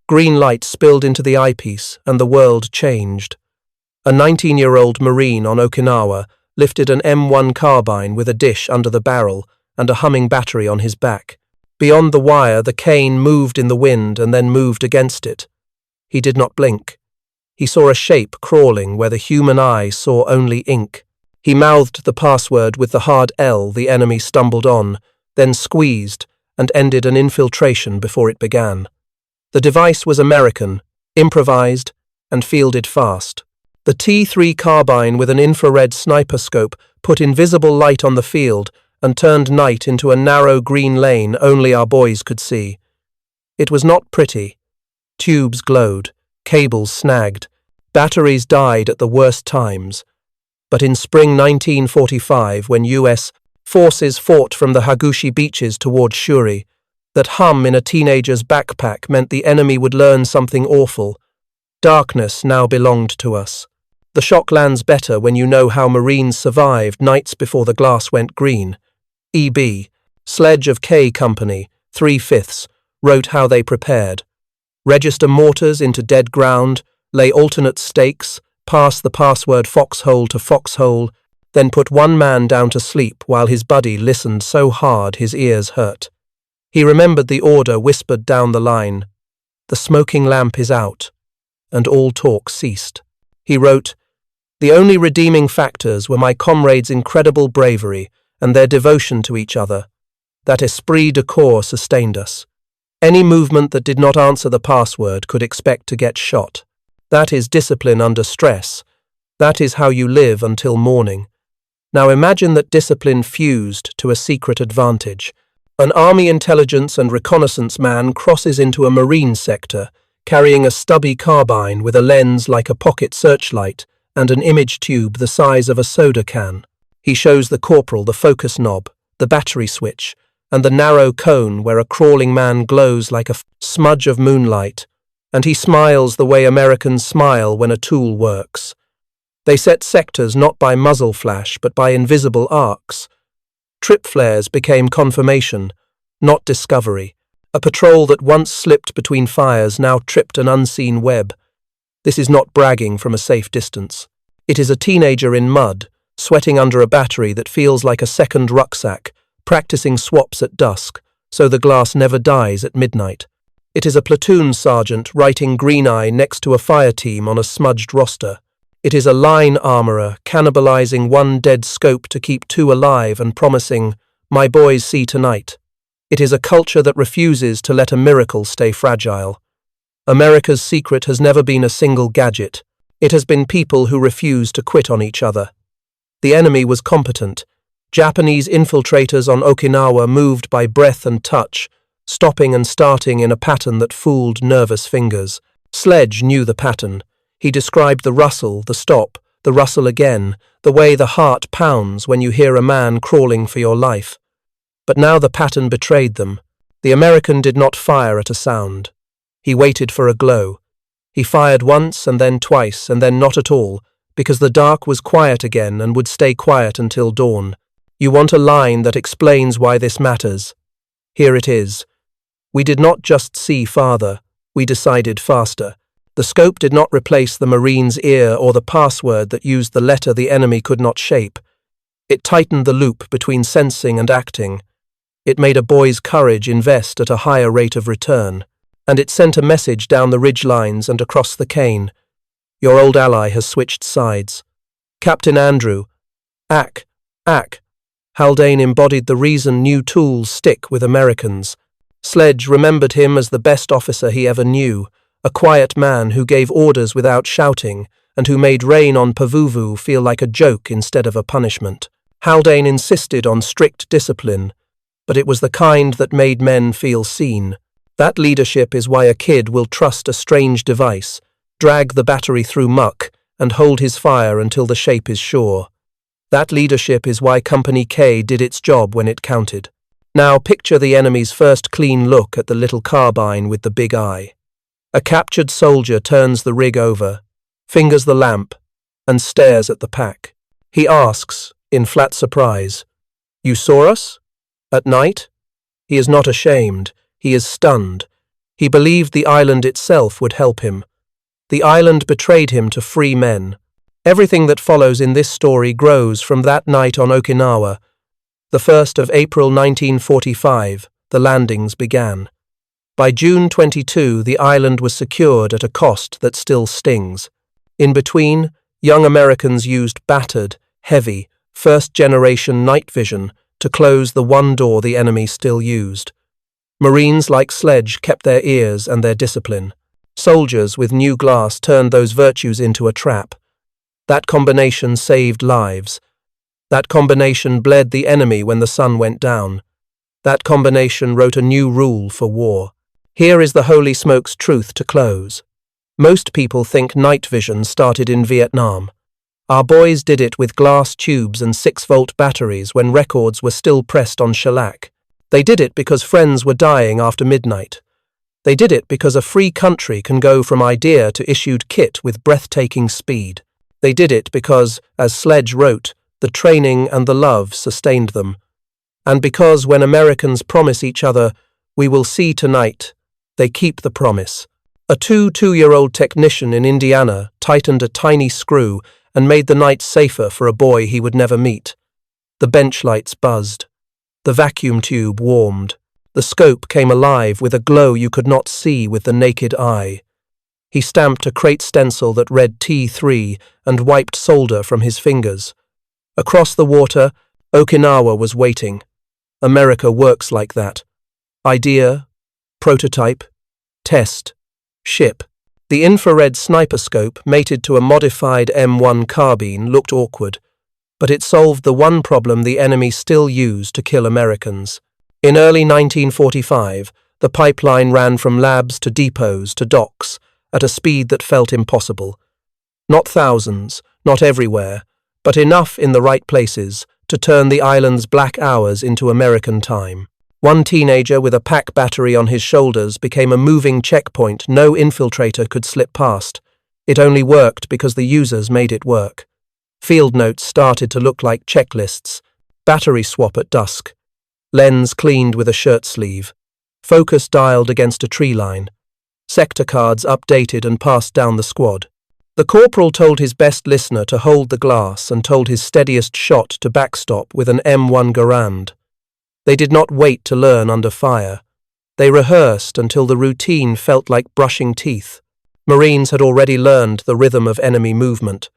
Green light spilled into the eyepiece, and the world changed. A 19-year-old Marine on Okinawa lifted an M1 carbine with a dish under the barrel and a humming battery on his back. Beyond the wire, the cane moved in the wind and then moved against it. He did not blink. He saw a shape crawling where the human eye saw only ink. He mouthed the password with the hard L the enemy stumbled on, then squeezed and ended an infiltration before it began. The device was American, improvised, and fielded fast. The T3 carbine with an infrared sniper scope put invisible light on the field and turned night into a narrow green lane only our boys could see. It was not pretty. Tubes glowed, cables snagged, batteries died at the worst times. But in spring 1945, when US forces fought from the Hagushi beaches toward Shuri, that hum in a teenager's backpack meant the enemy would learn something awful. Darkness now belonged to us. The shock lands better when you know how Marines survived nights before the glass went green. E.B., Sledge of K Company, 3/5, wrote how they prepared. Register mortars into dead ground, lay alternate stakes, pass the password foxhole to foxhole, then put one man down to sleep while his buddy listened so hard his ears hurt. He remembered the order whispered down the line. The smoking lamp is out, and all talk ceased. He wrote, "The only redeeming factors were my comrades' incredible bravery and their devotion to each other. That esprit de corps sustained us. Any movement that did not answer the password could expect to get shot. That is discipline under stress. That is how you live until morning." Now imagine that discipline fused to a secret advantage. An army intelligence and reconnaissance man crosses into a marine sector, carrying a stubby carbine with a lens like a pocket searchlight and an image tube the size of a soda can. He shows the corporal the focus knob, the battery switch, and the narrow cone where a crawling man glows like a smudge of moonlight, and he smiles the way Americans smile when a tool works. They set sectors not by muzzle flash but by invisible arcs. Trip flares became confirmation, not discovery. A patrol that once slipped between fires now tripped an unseen web. This is not bragging from a safe distance. It is a teenager in mud, sweating under a battery that feels like a second rucksack, practicing swaps at dusk, so the glass never dies at midnight. It is a platoon sergeant writing green eye next to a fire team on a smudged roster. It is a line armourer cannibalizing one dead scope to keep two alive and promising, "My boys see tonight." It is a culture that refuses to let a miracle stay fragile. America's secret has never been a single gadget. It has been people who refuse to quit on each other. The enemy was competent. Japanese infiltrators on Okinawa moved by breath and touch, stopping and starting in a pattern that fooled nervous fingers. Sledge knew the pattern. He described the rustle, the stop, the rustle again, the way the heart pounds when you hear a man crawling for your life. But now the pattern betrayed them. The American did not fire at a sound. He waited for a glow. He fired once and then twice and then not at all, because the dark was quiet again and would stay quiet until dawn. You want a line that explains why this matters. Here it is. We did not just see farther, we decided faster. The scope did not replace the Marine's ear or the password that used the letter the enemy could not shape. It tightened the loop between sensing and acting. It made a boy's courage invest at a higher rate of return. And it sent a message down the ridge lines and across the cane. Your old ally has switched sides. Captain Andrew. Ack. Haldane embodied the reason new tools stick with Americans. Sledge remembered him as the best officer he ever knew, a quiet man who gave orders without shouting and who made rain on Pavuvu feel like a joke instead of a punishment. Haldane insisted on strict discipline, but it was the kind that made men feel seen. That leadership is why a kid will trust a strange device, drag the battery through muck, and hold his fire until the shape is sure. That leadership is why Company K did its job when it counted. Now picture the enemy's first clean look at the little carbine with the big eye. A captured soldier turns the rig over, fingers the lamp, and stares at the pack. He asks, in flat surprise, "You saw us? At night?" He is not ashamed. He is stunned. He believed the island itself would help him. The island betrayed him to free men. Everything that follows in this story grows from that night on Okinawa. The 1st of April 1945, the landings began. By June 22, the island was secured at a cost that still stings. In between, young Americans used battered, heavy, first-generation night vision to close the one door the enemy still used. Marines like Sledge kept their ears and their discipline. Soldiers with new glass turned those virtues into a trap. That combination saved lives. That combination bled the enemy when the sun went down. That combination wrote a new rule for war. Here is the holy smoke's truth to close. Most people think night vision started in Vietnam. Our boys did it with glass tubes and 6-volt batteries when records were still pressed on shellac. They did it because friends were dying after midnight. They did it because a free country can go from idea to issued kit with breathtaking speed. They did it because, as Sledge wrote, the training and the love sustained them. And because when Americans promise each other, "We will see tonight," they keep the promise. A two-year-old technician in Indiana tightened a tiny screw and made the night safer for a boy he would never meet. The bench lights buzzed. The vacuum tube warmed. The scope came alive with a glow you could not see with the naked eye. He stamped a crate stencil that read T3 and wiped solder from his fingers. Across the water, Okinawa was waiting. America works like that. Idea, prototype, test, ship. The infrared sniper scope, mated to a modified M1 carbine, looked awkward, but it solved the one problem the enemy still used to kill Americans. In early 1945, the pipeline ran from labs to depots to docks at a speed that felt impossible. Not thousands, not everywhere, but enough in the right places to turn the island's black hours into American time. One teenager with a pack battery on his shoulders became a moving checkpoint no infiltrator could slip past. It only worked because the users made it work. Field notes started to look like checklists. Battery swap at dusk. Lens cleaned with a shirt sleeve. Focus dialed against a tree line. Sector cards updated and passed down the squad. The corporal told his best listener to hold the glass and told his steadiest shot to backstop with an M1 Garand. They did not wait to learn under fire. They rehearsed until the routine felt like brushing teeth. Marines had already learned the rhythm of enemy movement.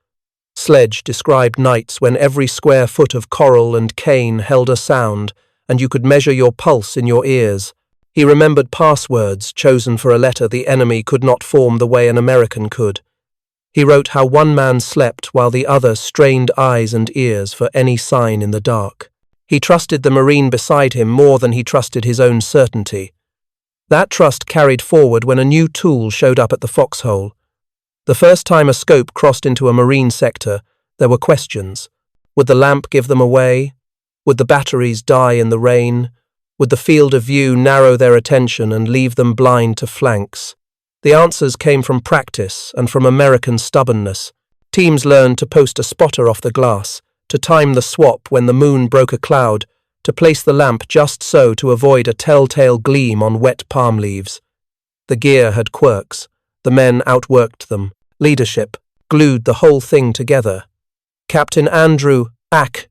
Sledge described nights when every square foot of coral and cane held a sound, and you could measure your pulse in your ears. He remembered passwords chosen for a letter the enemy could not form the way an American could. He wrote how one man slept while the other strained eyes and ears for any sign in the dark. He trusted the Marine beside him more than he trusted his own certainty. That trust carried forward when a new tool showed up at the foxhole. The first time a scope crossed into a Marine sector, there were questions. Would the lamp give them away? Would the batteries die in the rain? Would the field of view narrow their attention and leave them blind to flanks? The answers came from practice and from American stubbornness. Teams learned to post a spotter off the glass, to time the swap when the moon broke a cloud, to place the lamp just so to avoid a telltale gleam on wet palm leaves. The gear had quirks. The men outworked them. Leadership glued the whole thing together. Captain Andrew Ack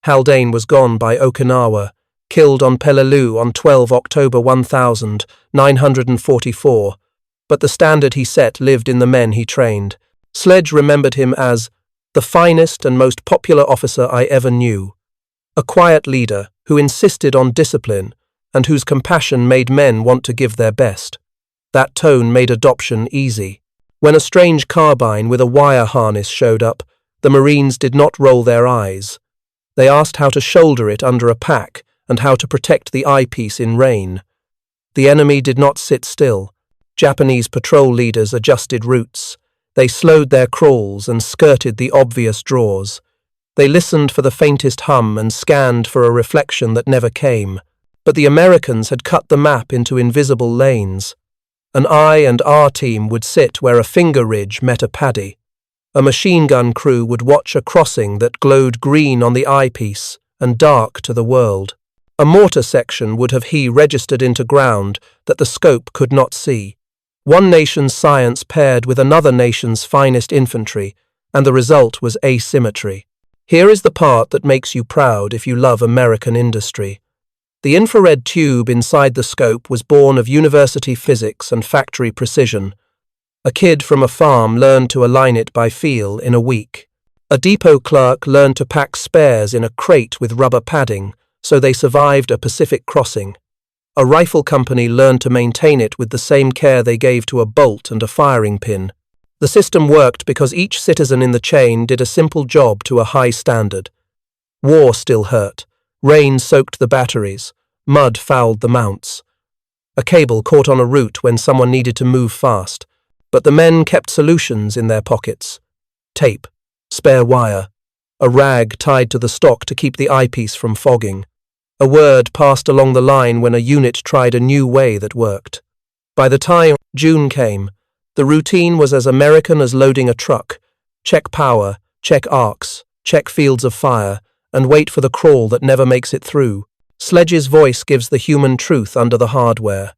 Haldane was gone by Okinawa, killed on Peleliu on 12 October 1944, but the standard he set lived in the men he trained. Sledge remembered him as the finest and most popular officer I ever knew. A quiet leader who insisted on discipline and whose compassion made men want to give their best. That tone made adoption easy. When a strange carbine with a wire harness showed up, the Marines did not roll their eyes. They asked how to shoulder it under a pack and how to protect the eyepiece in rain. The enemy did not sit still. Japanese patrol leaders adjusted routes. They slowed their crawls and skirted the obvious draws. They listened for the faintest hum and scanned for a reflection that never came. But the Americans had cut the map into invisible lanes. An I and R team would sit where a finger ridge met a paddy. A machine gun crew would watch a crossing that glowed green on the eyepiece and dark to the world. A mortar section would have he registered into ground that the scope could not see. One nation's science paired with another nation's finest infantry, and the result was asymmetry. Here is the part that makes you proud if you love American industry. The infrared tube inside the scope was born of university physics and factory precision. A kid from a farm learned to align it by feel in a week. A depot clerk learned to pack spares in a crate with rubber padding, so they survived a Pacific crossing. A rifle company learned to maintain it with the same care they gave to a bolt and a firing pin. The system worked because each citizen in the chain did a simple job to a high standard. War still hurt. Rain soaked the batteries. Mud fouled the mounts. A cable caught on a route when someone needed to move fast, but the men kept solutions in their pockets. Tape, spare wire, a rag tied to the stock to keep the eyepiece from fogging. A word passed along the line when a unit tried a new way that worked. By the time June came, the routine was as American as loading a truck. Check power, check arcs, check fields of fire, and wait for the crawl that never makes it through. Sledge's voice gives the human truth under the hardware.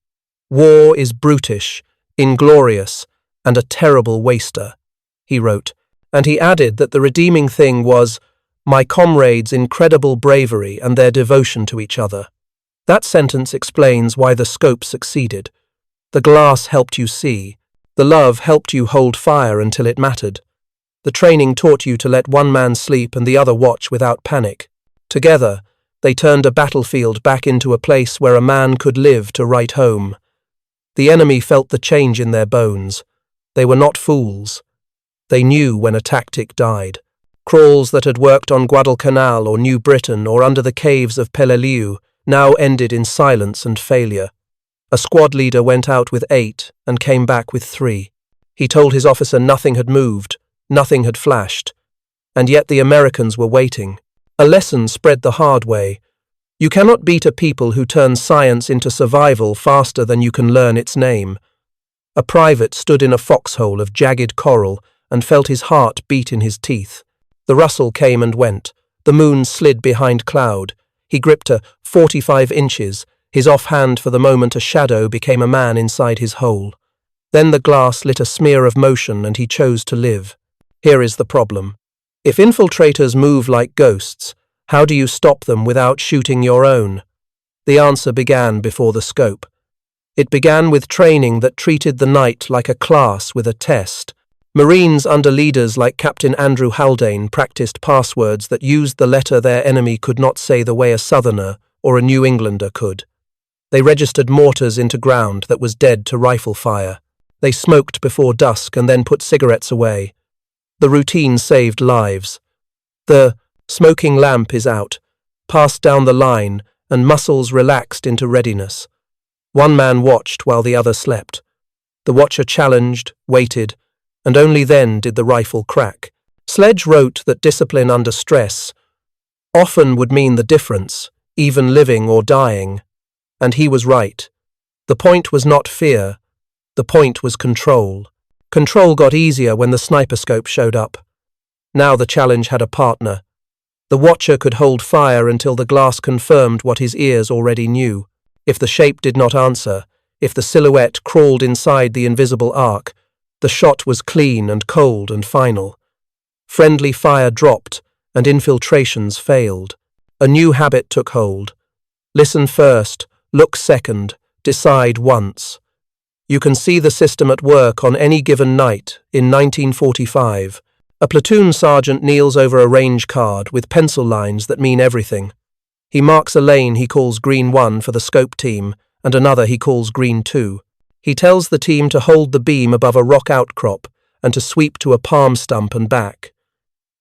War is brutish, inglorious, and a terrible waster, he wrote, and he added that the redeeming thing was my comrades' incredible bravery and their devotion to each other. That sentence explains why the scope succeeded. The glass helped you see. The love helped you hold fire until it mattered. The training taught you to let one man sleep and the other watch without panic. Together, they turned a battlefield back into a place where a man could live to write home. The enemy felt the change in their bones. They were not fools. They knew when a tactic died. Crawls that had worked on Guadalcanal or New Britain or under the caves of Peleliu now ended in silence and failure. A squad leader went out with 8 and came back with 3. He told his officer nothing had moved, nothing had flashed. And yet the Americans were waiting. A lesson spread the hard way. You cannot beat a people who turn science into survival faster than you can learn its name. A private stood in a foxhole of jagged coral and felt his heart beat in his teeth. The rustle came and went. The moon slid behind cloud. He gripped a 45 inches. His offhand for the moment a shadow became a man inside his hole. Then the glass lit a smear of motion and he chose to live. Here is the problem. If infiltrators move like ghosts, how do you stop them without shooting your own? The answer began before the scope. It began with training that treated the night like a class with a test. Marines under leaders like Captain Andrew Haldane practiced passwords that used the letter their enemy could not say the way a Southerner or a New Englander could. They registered mortars into ground that was dead to rifle fire. They smoked before dusk and then put cigarettes away. The routine saved lives. The smoking lamp is out, passed down the line, and muscles relaxed into readiness. One man watched while the other slept. The watcher challenged, waited, and only then did the rifle crack. Sledge wrote that discipline under stress often would mean the difference, even living or dying. And he was right. The point was not fear. The point was control. Control got easier when the sniper scope showed up. Now the challenge had a partner. The watcher could hold fire until the glass confirmed what his ears already knew. If the shape did not answer, if the silhouette crawled inside the invisible arc, the shot was clean and cold and final. Friendly fire dropped, and infiltrations failed. A new habit took hold. Listen first, look second, decide once. You can see the system at work on any given night in 1945. A platoon sergeant kneels over a range card with pencil lines that mean everything. He marks a lane he calls Green 1 for the scope team, and another he calls Green 2. He tells the team to hold the beam above a rock outcrop and to sweep to a palm stump and back.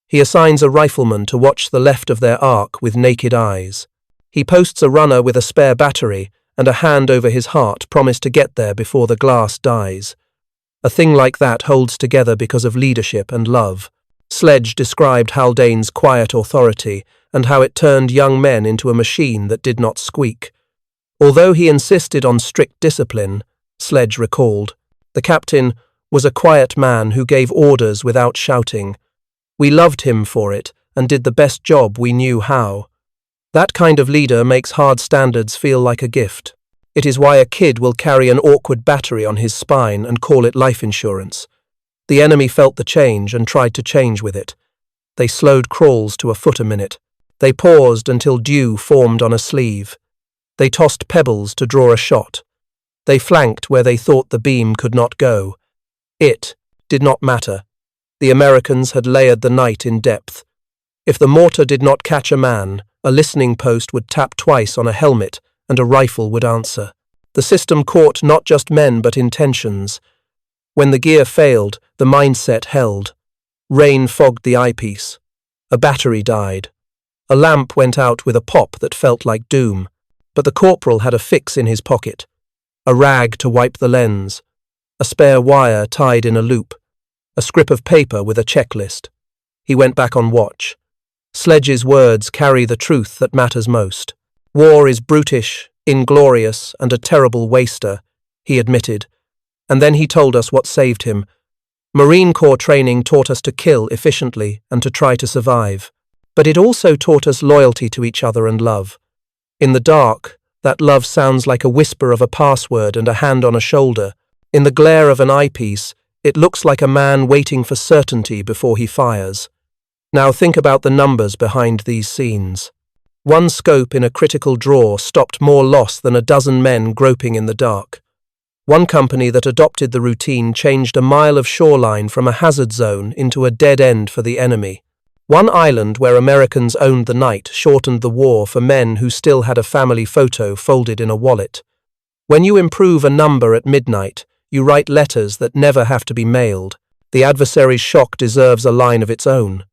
He assigns a rifleman to watch the left of their arc with naked eyes. He posts a runner with a spare battery and a hand over his heart promised to get there before the glass dies. A thing like that holds together because of leadership and love. Sledge described Haldane's quiet authority and how it turned young men into a machine that did not squeak. Although he insisted on strict discipline, Sledge recalled, the captain was a quiet man who gave orders without shouting. We loved him for it and did the best job we knew how. That kind of leader makes hard standards feel like a gift. It is why a kid will carry an awkward battery on his spine and call it life insurance. The enemy felt the change and tried to change with it. They slowed crawls to a foot a minute. They paused until dew formed on a sleeve. They tossed pebbles to draw a shot. They flanked where they thought the beam could not go. It did not matter. The Americans had layered the night in depth. If the mortar did not catch a man, a listening post would tap twice on a helmet and a rifle would answer. The system caught not just men but intentions. When the gear failed, the mindset held. Rain fogged the eyepiece. A battery died. A lamp went out with a pop that felt like doom. But the corporal had a fix in his pocket. A rag to wipe the lens. A spare wire tied in a loop. A scrap of paper with a checklist. He went back on watch. Sledge's words carry the truth that matters most. War is brutish, inglorious, and a terrible waster, he admitted. And then he told us what saved him. Marine Corps training taught us to kill efficiently and to try to survive. But it also taught us loyalty to each other and love. In the dark, that love sounds like a whisper of a password and a hand on a shoulder. In the glare of an eyepiece, it looks like a man waiting for certainty before he fires. Now think about the numbers behind these scenes. One scope in a critical draw stopped more loss than a dozen men groping in the dark. One company that adopted the routine changed a mile of shoreline from a hazard zone into a dead end for the enemy. One island where Americans owned the night shortened the war for men who still had a family photo folded in a wallet. When you improve a number at midnight, you write letters that never have to be mailed. The adversary's shock deserves a line of its own.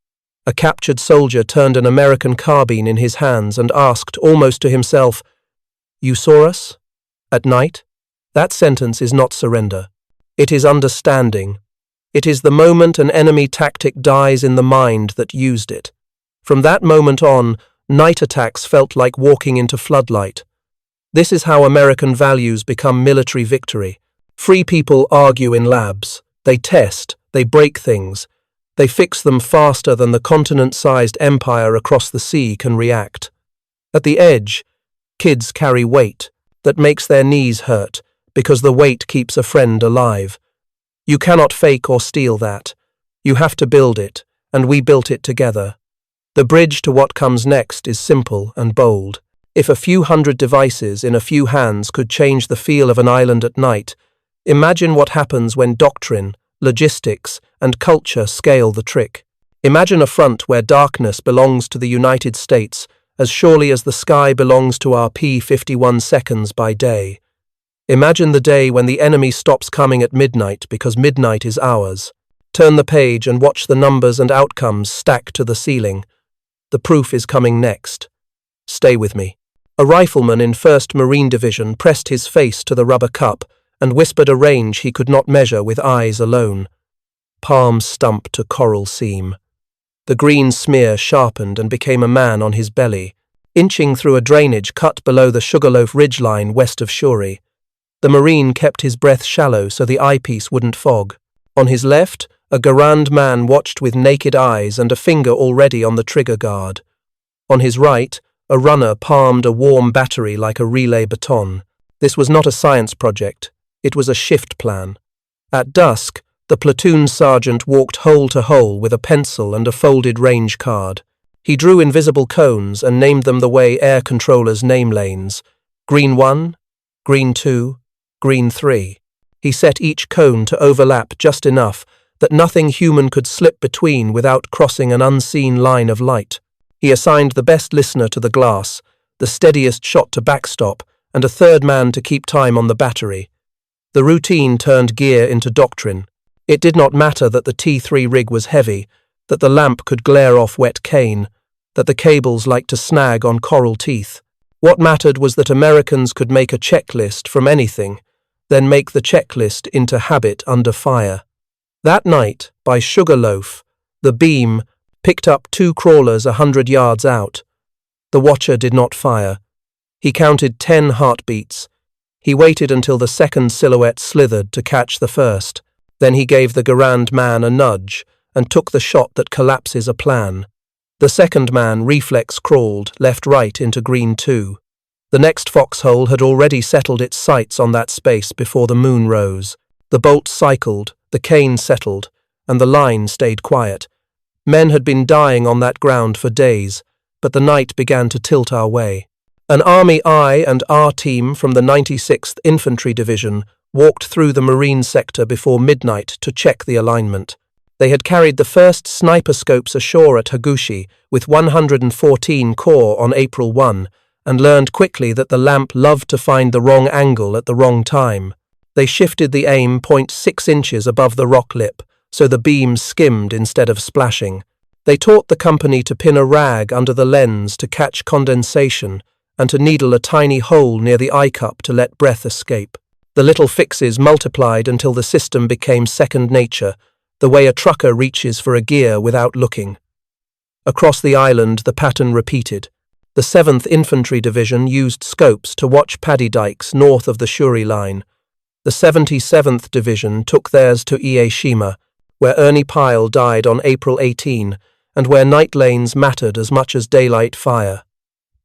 A captured soldier turned an American carbine in his hands and asked, almost to himself, "You saw us? At night?" That sentence is not surrender. It is understanding. It is the moment an enemy tactic dies in the mind that used it. From that moment on, night attacks felt like walking into floodlight. This is how American values become military victory. Free people argue in labs. They test. They break things. They fix them faster than the continent-sized empire across the sea can react. At the edge, kids carry weight that makes their knees hurt because the weight keeps a friend alive. You cannot fake or steal that. You have to build it, and we built it together. The bridge to what comes next is simple and bold. If a few hundred devices in a few hands could change the feel of an island at night, imagine what happens when doctrine, logistics, and culture scale the trick. Imagine a front where darkness belongs to the United States as surely as the sky belongs to our P-51 seconds by day. Imagine the day when the enemy stops coming at midnight because midnight is ours. Turn the page and watch the numbers and outcomes stack to the ceiling. The proof is coming next. Stay with me. A rifleman in 1st Marine Division pressed his face to the rubber cup and whispered a range he could not measure with eyes alone. Palm stump to coral seam. The green smear sharpened and became a man on his belly, inching through a drainage cut below the Sugarloaf ridgeline west of Shuri. The Marine kept his breath shallow so the eyepiece wouldn't fog. On his left, a Garand man watched with naked eyes and a finger already on the trigger guard. On his right, a runner palmed a warm battery like a relay baton. This was not a science project. It was a shift plan. At dusk, the platoon sergeant walked hole to hole with a pencil and a folded range card. He drew invisible cones and named them the way air controllers name lanes. Green 1, Green 2, Green 3. He set each cone to overlap just enough that nothing human could slip between without crossing an unseen line of light. He assigned the best listener to the glass, the steadiest shot to backstop, and a third man to keep time on the battery. The routine turned gear into doctrine. It did not matter that the T3 rig was heavy, that the lamp could glare off wet cane, that the cables liked to snag on coral teeth. What mattered was that Americans could make a checklist from anything, then make the checklist into habit under fire. That night, by Sugarloaf, the beam picked up 2 crawlers 100 yards out. The watcher did not fire. He counted 10 heartbeats. He waited until the second silhouette slithered to catch the first. Then he gave the Garand man a nudge and took the shot that collapses a plan. The second man reflex crawled left-right into green 2. The next foxhole had already settled its sights on that space before the moon rose. The bolt cycled, the cane settled, and the line stayed quiet. Men had been dying on that ground for days, but the night began to tilt our way. An Army I and R team from the 96th Infantry Division walked through the Marine sector before midnight to check the alignment. They had carried the first sniper scopes ashore at Hagushi with 114 Corps on April 1 and learned quickly that the lamp loved to find the wrong angle at the wrong time. They shifted the aim 0.6 inches above the rock lip, so the beam skimmed instead of splashing. They taught the company to pin a rag under the lens to catch condensation and to needle a tiny hole near the eye cup to let breath escape. The little fixes multiplied until the system became second nature, the way a trucker reaches for a gear without looking. Across the island, the pattern repeated. The 7th Infantry Division used scopes to watch paddy dikes north of the Shuri line. The 77th Division took theirs to Ieshima, where Ernie Pyle died on April 18, and where night lanes mattered as much as daylight fire.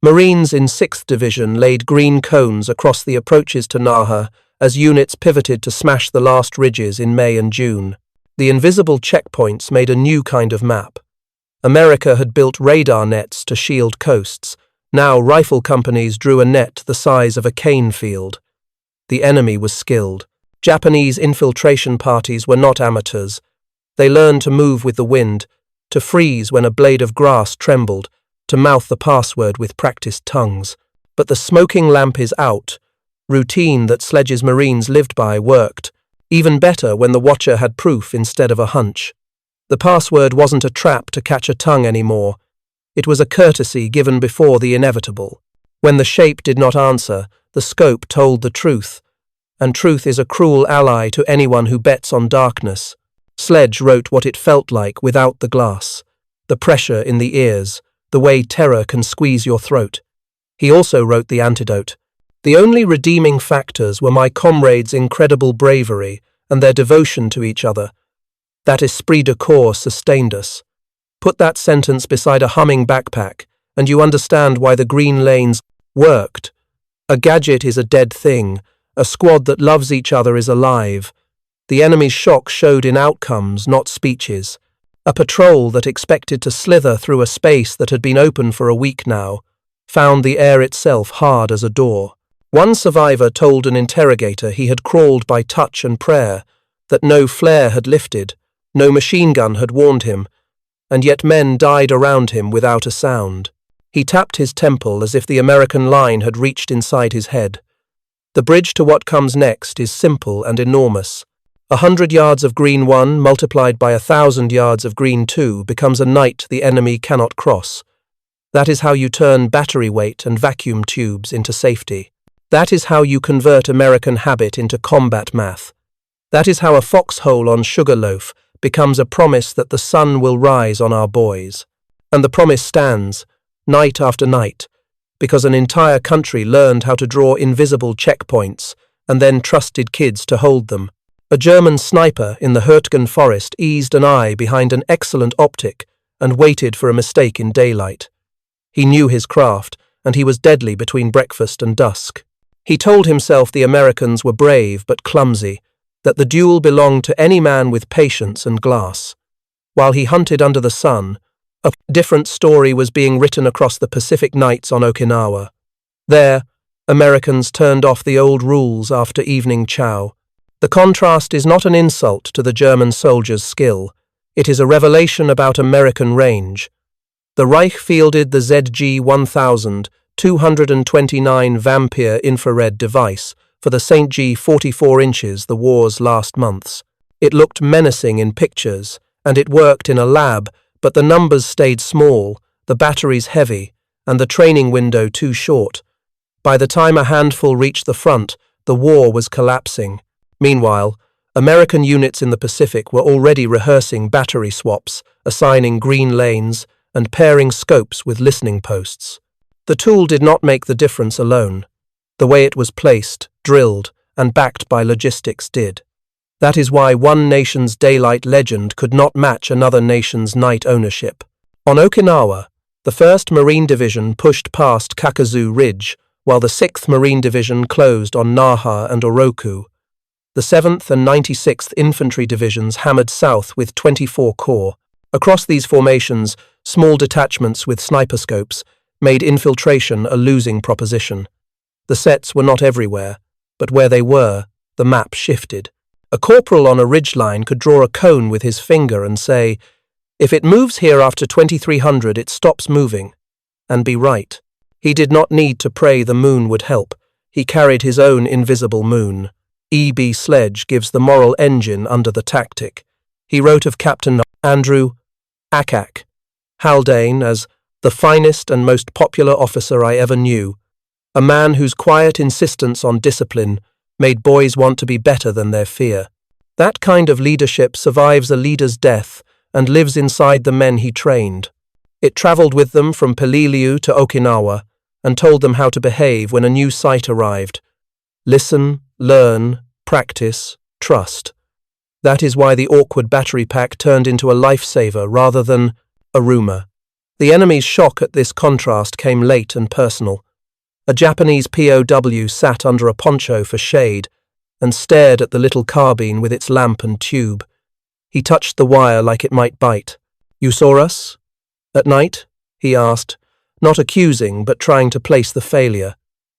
Marines in 6th Division laid green cones across the approaches to Naha as units pivoted to smash the last ridges in May and June. The invisible checkpoints made a new kind of map. America had built radar nets to shield coasts. Now rifle companies drew a net the size of a cane field. The enemy was skilled. Japanese infiltration parties were not amateurs. They learned to move with the wind, to freeze when a blade of grass trembled, to mouth the password with practiced tongues. But the smoking lamp is out. Routine that Sledge's Marines lived by worked, even better when the watcher had proof instead of a hunch. The password wasn't a trap to catch a tongue anymore. It was a courtesy given before the inevitable. When the shape did not answer, the scope told the truth. And truth is a cruel ally to anyone who bets on darkness. Sledge wrote what it felt like without the glass. The pressure in the ears, the way terror can squeeze your throat. He also wrote the antidote. The only redeeming factors were my comrades' incredible bravery and their devotion to each other. That esprit de corps sustained us. Put that sentence beside a humming backpack, and you understand why the green lanes worked. A gadget is a dead thing. A squad that loves each other is alive. The enemy's shock showed in outcomes, not speeches. A patrol that expected to slither through a space that had been open for a week now found the air itself hard as a door. One survivor told an interrogator he had crawled by touch and prayer, that no flare had lifted, no machine gun had warned him, and yet men died around him without a sound. He tapped his temple as if the American line had reached inside his head. The bridge to what comes next is simple and enormous. 100 yards of green 1 multiplied by 1,000 yards of green 2 becomes a night the enemy cannot cross. That is how you turn battery weight and vacuum tubes into safety. That is how you convert American habit into combat math. That is how a foxhole on Sugarloaf becomes a promise that the sun will rise on our boys. And the promise stands, night after night, because an entire country learned how to draw invisible checkpoints and then trusted kids to hold them. A German sniper in the Hurtgen forest eased an eye behind an excellent optic and waited for a mistake in daylight. He knew his craft, and he was deadly between breakfast and dusk. He told himself the Americans were brave but clumsy, that the duel belonged to any man with patience and glass. While he hunted under the sun, a different story was being written across the Pacific nights on Okinawa. There, Americans turned off the old rules after evening chow. The contrast is not an insult to the German soldiers' skill. It is a revelation about American range. The Reich fielded the ZG-1000 229 Vampire infrared device for the St. G 44 inches the war's last months. It looked menacing in pictures, and it worked in a lab, but the numbers stayed small, the batteries heavy, and the training window too short. By the time a handful reached the front, the war was collapsing. Meanwhile, American units in the Pacific were already rehearsing battery swaps, assigning green lanes, and pairing scopes with listening posts. The tool did not make the difference alone. The way it was placed, drilled, and backed by logistics did. That is why one nation's daylight legend could not match another nation's night ownership. On Okinawa, the 1st Marine Division pushed past Kakazu Ridge, while the 6th Marine Division closed on Naha and Oroku. The 7th and 96th Infantry Divisions hammered south with 24 Corps. Across these formations, small detachments with sniper scopes made infiltration a losing proposition. The sets were not everywhere, but where they were, the map shifted. A corporal on a ridgeline could draw a cone with his finger and say, "If it moves here after 2300, it stops moving," and be right. He did not need to pray the moon would help. He carried his own invisible moon. E.B. Sledge gives the moral engine under the tactic. He wrote of Captain Andrew Akak Haldane as the finest and most popular officer I ever knew, a man whose quiet insistence on discipline made boys want to be better than their fear. That kind of leadership survives a leader's death and lives inside the men he trained. It travelled with them from Peleliu to Okinawa and told them how to behave when a new site arrived. Listen, learn, practice, trust. That is why the awkward battery pack turned into a lifesaver rather than a rumour. The enemy's shock at this contrast came late and personal. A Japanese POW sat under a poncho for shade and stared at the little carbine with its lamp and tube. He touched the wire like it might bite. "You saw us? At night?" he asked, not accusing but trying to place the failure.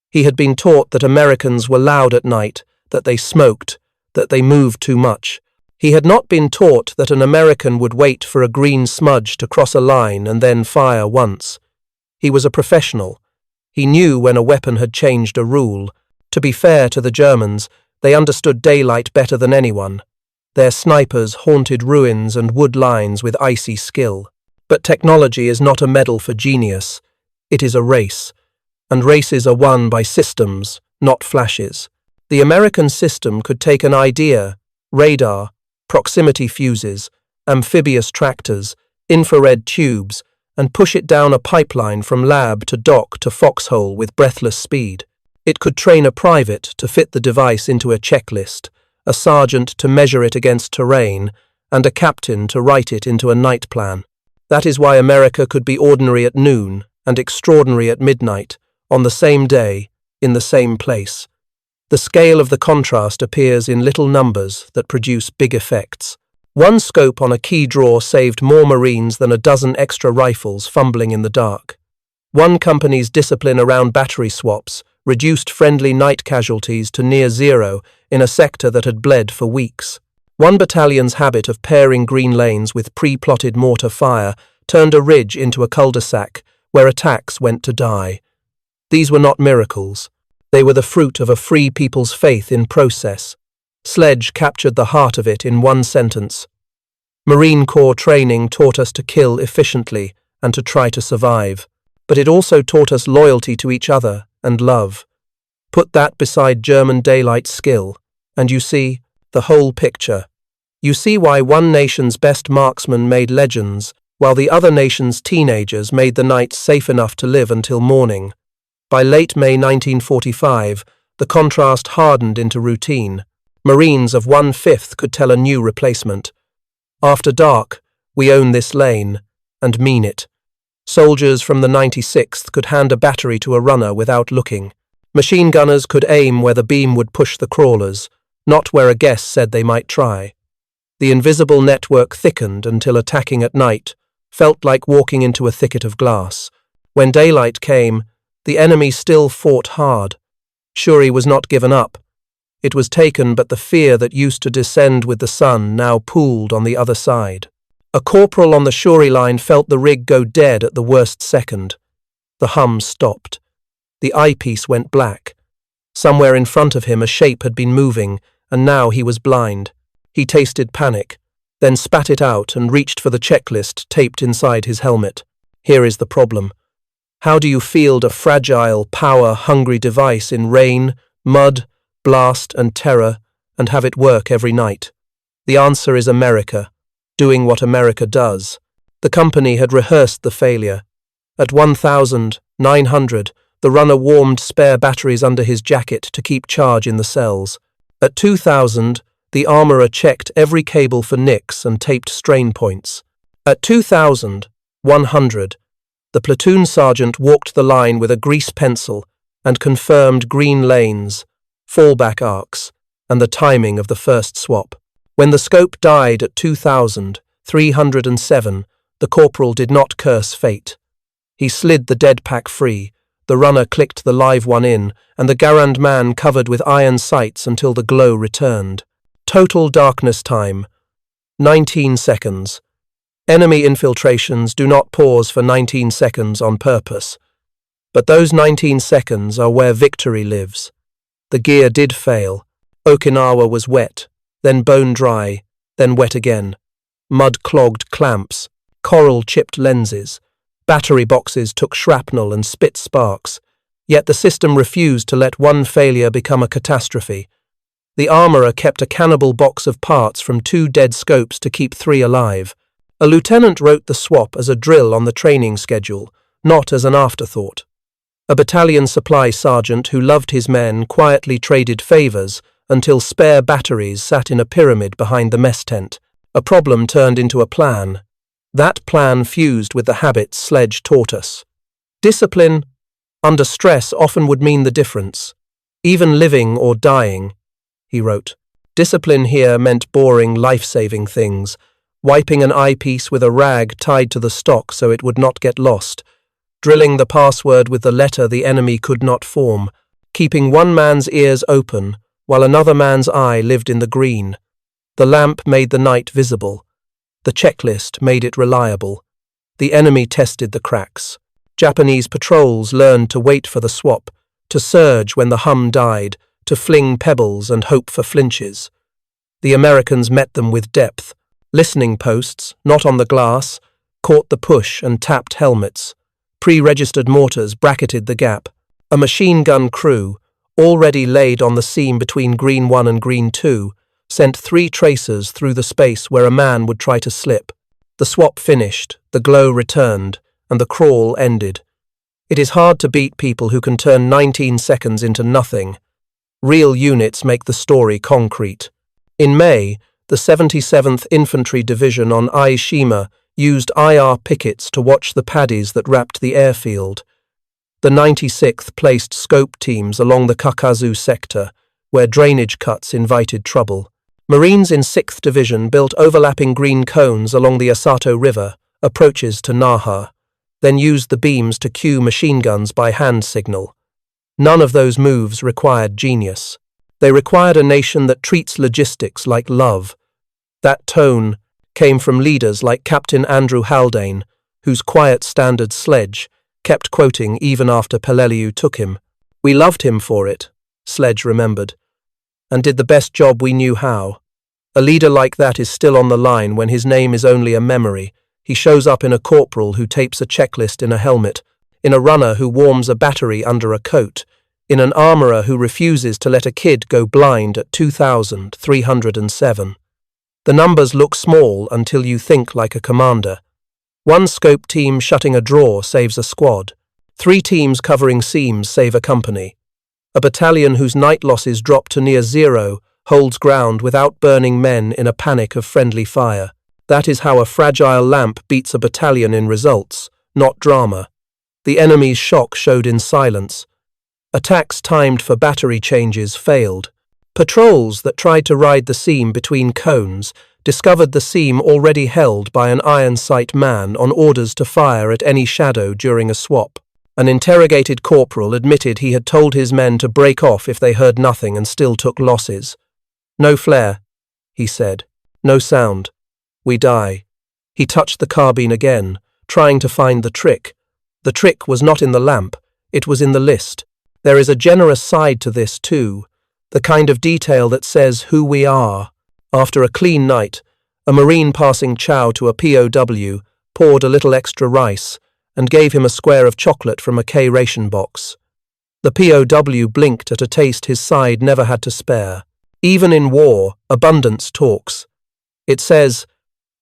He had been taught that Americans were loud at night, that they smoked, that they moved too much. He had not been taught that an American would wait for a green smudge to cross a line and then fire once. He was a professional. He knew when a weapon had changed a rule. To be fair to the Germans, they understood daylight better than anyone. Their snipers haunted ruins and wood lines with icy skill. But technology is not a medal for genius. It is a race. And races are won by systems, not flashes. The American system could take an idea, radar, proximity fuses, amphibious tractors, infrared tubes, and push it down a pipeline from lab to dock to foxhole with breathless speed. It could train a private to fit the device into a checklist, a sergeant to measure it against terrain, and a captain to write it into a night plan. That is why America could be ordinary at noon and extraordinary at midnight, on the same day, in the same place. The scale of the contrast appears in little numbers that produce big effects. One scope on a key draw saved more Marines than a dozen extra rifles fumbling in the dark. One company's discipline around battery swaps reduced friendly night casualties to near zero in a sector that had bled for weeks. One battalion's habit of pairing green lanes with pre-plotted mortar fire turned a ridge into a cul-de-sac where attacks went to die. These were not miracles. They were the fruit of a free people's faith in process. Sledge captured the heart of it in one sentence. Marine Corps training taught us to kill efficiently and to try to survive, but it also taught us loyalty to each other and love. Put that beside German daylight skill, and you see the whole picture. You see why one nation's best marksmen made legends, while the other nation's teenagers made the nights safe enough to live until morning. By late May 1945, the contrast hardened into routine. Marines of 1/5 could tell a new replacement. "After dark, we own this lane, and mean it." Soldiers from the 96th could hand a battery to a runner without looking. Machine gunners could aim where the beam would push the crawlers, not where a guess said they might try. The invisible network thickened until attacking at night felt like walking into a thicket of glass. When daylight came, the enemy still fought hard. Shuri was not given up. It was taken, but the fear that used to descend with the sun now pooled on the other side. A corporal on the Shuri line felt the rig go dead at the worst second. The hum stopped. The eyepiece went black. Somewhere in front of him a shape had been moving, and now he was blind. He tasted panic, then spat it out and reached for the checklist taped inside his helmet. Here is the problem. How do you field a fragile, power-hungry device in rain, mud, blast, and terror, and have it work every night? The answer is America, doing what America does. The company had rehearsed the failure. At 1,900, the runner warmed spare batteries under his jacket to keep charge in the cells. At 2,000, the armourer checked every cable for nicks and taped strain points. At 2,000, 100. The platoon sergeant walked the line with a grease pencil and confirmed green lanes, fallback arcs, and the timing of the first swap. When the scope died at 2,307, the corporal did not curse fate. He slid the dead pack free, the runner clicked the live one in, and the Garand man covered with iron sights until the glow returned. Total darkness time, 19 seconds. Enemy infiltrations do not pause for 19 seconds on purpose. But those 19 seconds are where victory lives. The gear did fail. Okinawa was wet, then bone dry, then wet again. Mud-clogged clamps, coral-chipped lenses. Battery boxes took shrapnel and spit sparks. Yet the system refused to let one failure become a catastrophe. The armourer kept a cannibal box of parts from 2 dead scopes to keep 3 alive. A lieutenant wrote the swap as a drill on the training schedule, not as an afterthought. A battalion supply sergeant who loved his men quietly traded favours until spare batteries sat in a pyramid behind the mess tent. A problem turned into a plan. That plan fused with the habits Sledge taught us. Discipline, under stress, often would mean the difference. Even living or dying, he wrote. Discipline here meant boring, life-saving things. Wiping an eyepiece with a rag tied to the stock so it would not get lost, drilling the password with the letter the enemy could not form, keeping one man's ears open while another man's eye lived in the green. The lamp made the night visible. The checklist made it reliable. The enemy tested the cracks. Japanese patrols learned to wait for the swap, to surge when the hum died, to fling pebbles and hope for flinches. The Americans met them with depth. Listening posts, not on the glass, caught the push and tapped helmets. Pre-registered mortars bracketed the gap. A machine gun crew, already laid on the seam between Green 1 and Green 2, sent 3 tracers through the space where a man would try to slip. The swap finished, the glow returned, and the crawl ended. It is hard to beat people who can turn 19 seconds into nothing. Real units make the story concrete. In May, the 77th Infantry Division on Aishima used IR pickets to watch the paddies that wrapped the airfield. The 96th placed scope teams along the Kakazu sector, where drainage cuts invited trouble. Marines in 6th Division built overlapping green cones along the Asato River, approaches to Naha, then used the beams to cue machine guns by hand signal. None of those moves required genius. They required a nation that treats logistics like love. That tone came from leaders like Captain Andrew Haldane, whose quiet standard Sledge kept quoting even after Peleliu took him. We loved him for it, Sledge remembered, and did the best job we knew how. A leader like that is still on the line when his name is only a memory. He shows up in a corporal who tapes a checklist in a helmet, in a runner who warms a battery under a coat, in an armourer who refuses to let a kid go blind at 2,307. The numbers look small until you think like a commander. 1 scope team shutting a drawer saves a squad. 3 teams covering seams save a company. A battalion whose night losses drop to near 0 holds ground without burning men in a panic of friendly fire. That is how a fragile lamp beats a battalion in results, not drama. The enemy's shock showed in silence. Attacks timed for battery changes failed. Patrols that tried to ride the seam between cones discovered the seam already held by an iron sight man on orders to fire at any shadow during a swap. An interrogated corporal admitted he had told his men to break off if they heard nothing and still took losses. No flare, he said. No sound. We die. He touched the carbine again, trying to find the trick. The trick was not in the lamp, it was in the list. There is a generous side to this too, the kind of detail that says who we are. After a clean night, a Marine passing chow to a POW poured a little extra rice and gave him a square of chocolate from a K ration box. The POW blinked at a taste his side never had to spare. Even in war, abundance talks. It says,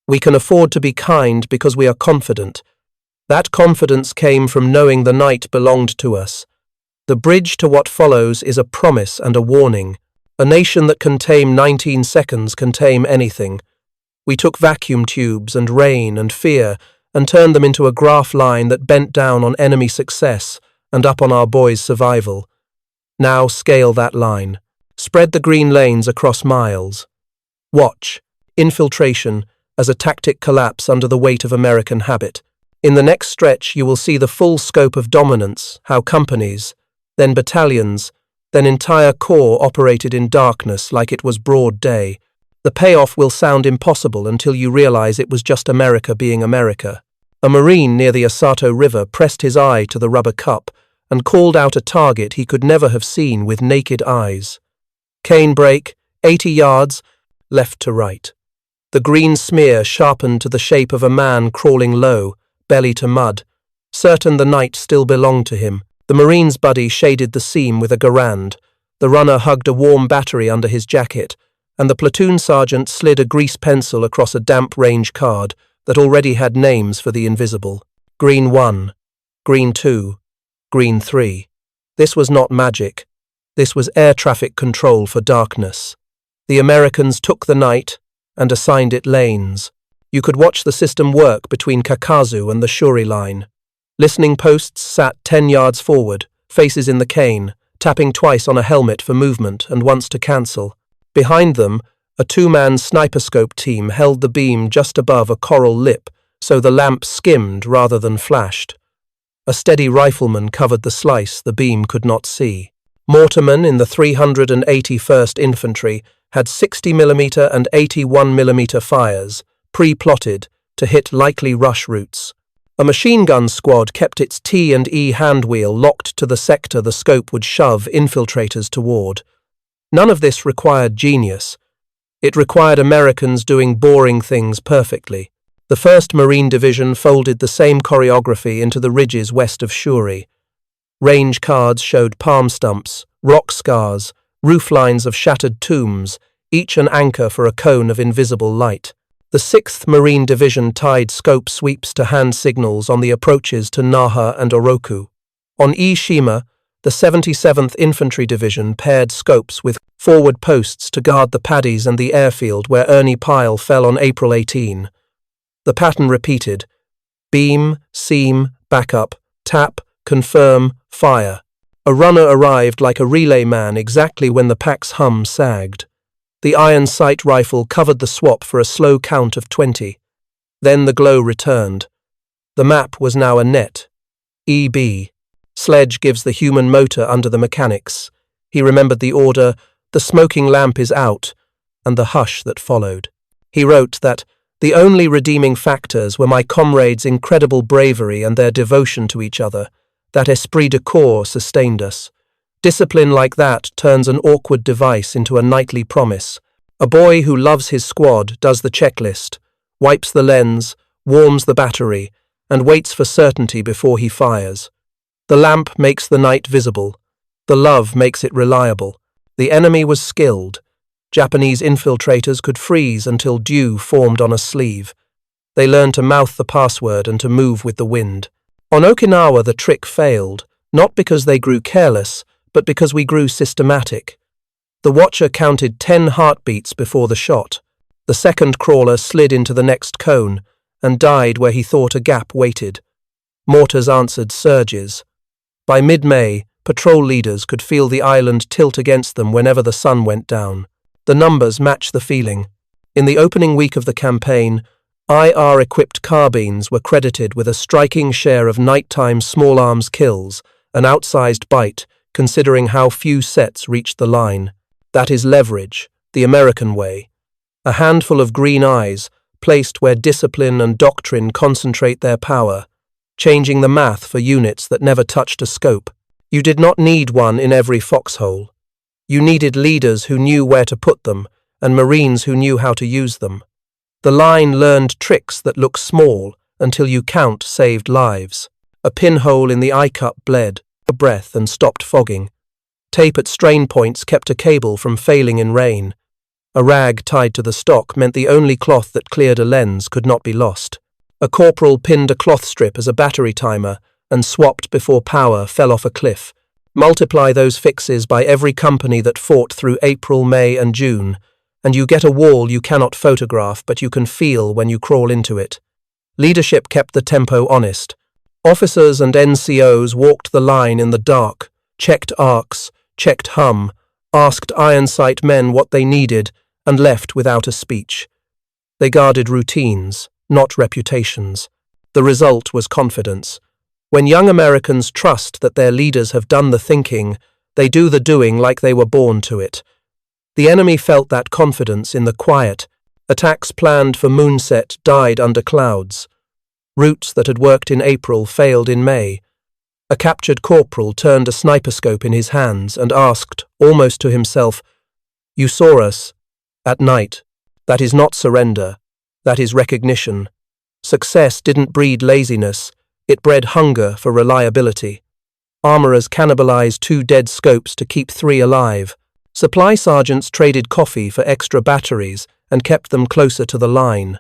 we can afford to be kind because we are confident. That confidence came from knowing the night belonged to us. The bridge to what follows is a promise and a warning. A nation that can tame 19 seconds can tame anything. We took vacuum tubes and rain and fear and turned them into a graph line that bent down on enemy success and up on our boys' survival. Now scale that line. Spread the green lanes across miles. Watch infiltration as a tactic collapse under the weight of American habit. In the next stretch, you will see the full scope of dominance, how companies, then battalions, then entire corps operated in darkness like it was broad day. The payoff will sound impossible until you realize it was just America being America. A Marine near the Asato River pressed his eye to the rubber cup and called out a target he could never have seen with naked eyes. Cane break, 80 yards, left to right. The green smear sharpened to the shape of a man crawling low, belly to mud. Certain the night still belonged to him, the Marine's buddy shaded the seam with a Garand. The runner hugged a warm battery under his jacket, and the platoon sergeant slid a grease pencil across a damp range card that already had names for the invisible. Green 1, Green 2, Green 3. This was not magic. This was air traffic control for darkness. The Americans took the night and assigned it lanes. You could watch the system work between Kakazu and the Shuri line. Listening posts sat 10 yards forward, faces in the cane, tapping twice on a helmet for movement and once to cancel. Behind them, a two-man sniper scope team held the beam just above a coral lip, so the lamp skimmed rather than flashed. A steady rifleman covered the slice the beam could not see. Mortarmen in the 381st Infantry had 60mm and 81mm fires, pre-plotted, to hit likely rush routes. A machine gun squad kept its T&E handwheel locked to the sector the scope would shove infiltrators toward. None of this required genius. It required Americans doing boring things perfectly. The 1st Marine Division folded the same choreography into the ridges west of Shuri. Range cards showed palm stumps, rock scars, roof lines of shattered tombs, each an anchor for a cone of invisible light. The 6th Marine Division tied scope sweeps to hand signals on the approaches to Naha and Oroku. On Ishima, the 77th Infantry Division paired scopes with forward posts to guard the paddies and the airfield where Ernie Pyle fell on April 18. The pattern repeated: beam, seam, backup, tap, confirm, fire. A runner arrived like a relay man exactly when the pack's hum sagged. The iron sight rifle covered the swap for a slow count of 20. Then the glow returned. The map was now a net. EB. Sledge gives the human motor under the mechanics. He remembered the order, the smoking lamp is out, and the hush that followed. He wrote that the only redeeming factors were my comrades' incredible bravery and their devotion to each other. That esprit de corps sustained us. Discipline like that turns an awkward device into a nightly promise. A boy who loves his squad does the checklist, wipes the lens, warms the battery, and waits for certainty before he fires. The lamp makes the night visible. The love makes it reliable. The enemy was skilled. Japanese infiltrators could freeze until dew formed on a sleeve. They learned to mouth the password and to move with the wind. On Okinawa, the trick failed, not because they grew careless, but because we grew systematic. The watcher counted 10 heartbeats before the shot. The second crawler slid into the next cone and died where he thought a gap waited. Mortars answered surges. By mid-May, patrol leaders could feel the island tilt against them whenever the sun went down. The numbers match the feeling. In the opening week of the campaign, IR-equipped carbines were credited with a striking share of nighttime small arms kills, an outsized bite, considering how few sets reached the line. That is leverage, the American way. A handful of green eyes, placed where discipline and doctrine concentrate their power, changing the math for units that never touched a scope. You did not need one in every foxhole. You needed leaders who knew where to put them, and Marines who knew how to use them. The line learned tricks that look small until you count saved lives. A pinhole in the eye cup bled, a breath and stopped fogging. Tape at strain points kept a cable from failing in rain. A rag tied to the stock meant the only cloth that cleared a lens could not be lost. A corporal pinned a cloth strip as a battery timer and swapped before power fell off a cliff. Multiply those fixes by every company that fought through April, May and June, and you get a wall you cannot photograph but you can feel when you crawl into it. Leadership kept the tempo honest. Officers and NCOs walked the line in the dark, checked arcs, checked hum, asked iron sight men what they needed, and left without a speech. They guarded routines, not reputations. The result was confidence. When young Americans trust that their leaders have done the thinking, they do the doing like they were born to it. The enemy felt that confidence in the quiet. Attacks planned for moonset died under clouds. Routes that had worked in April failed in May. A captured corporal turned a sniper scope in his hands and asked, almost to himself, "You saw us at night. That is not surrender. That is recognition." Success didn't breed laziness. It bred hunger for reliability. Armorers cannibalized 2 dead scopes to keep 3 alive. Supply sergeants traded coffee for extra batteries and kept them closer to the line.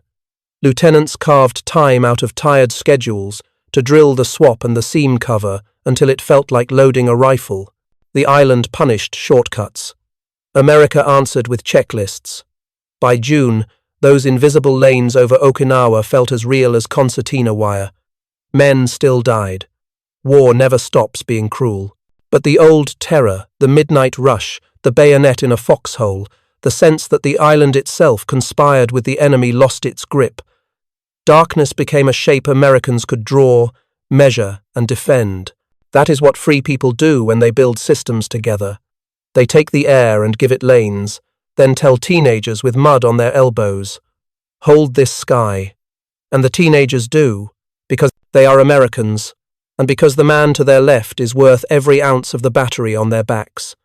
Lieutenants carved time out of tired schedules to drill the swap and the seam cover until it felt like loading a rifle. The island punished shortcuts. America answered with checklists. By June, those invisible lanes over Okinawa felt as real as concertina wire. Men still died. War never stops being cruel. But the old terror, the midnight rush, the bayonet in a foxhole, the sense that the island itself conspired with the enemy lost its grip. Darkness became a shape Americans could draw, measure, and defend. That is what free people do when they build systems together. They take the air and give it lanes, then tell teenagers with mud on their elbows, "Hold this sky." And the teenagers do, because they are Americans, and because the man to their left is worth every ounce of the battery on their backs.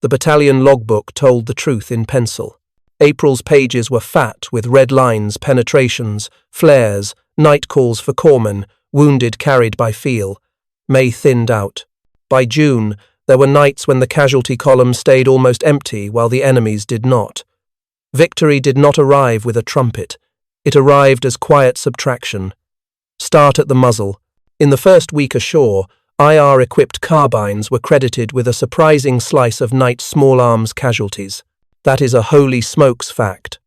The battalion logbook told the truth in pencil. April's pages were fat with red lines, penetrations, flares, night calls for corpsmen, wounded carried by feel. May thinned out. By June, there were nights when the casualty column stayed almost empty while the enemy's did not. Victory did not arrive with a trumpet. It arrived as quiet subtraction. Start at the muzzle. In the first week ashore, IR-equipped carbines were credited with a surprising slice of night small arms casualties. That is a holy smokes fact.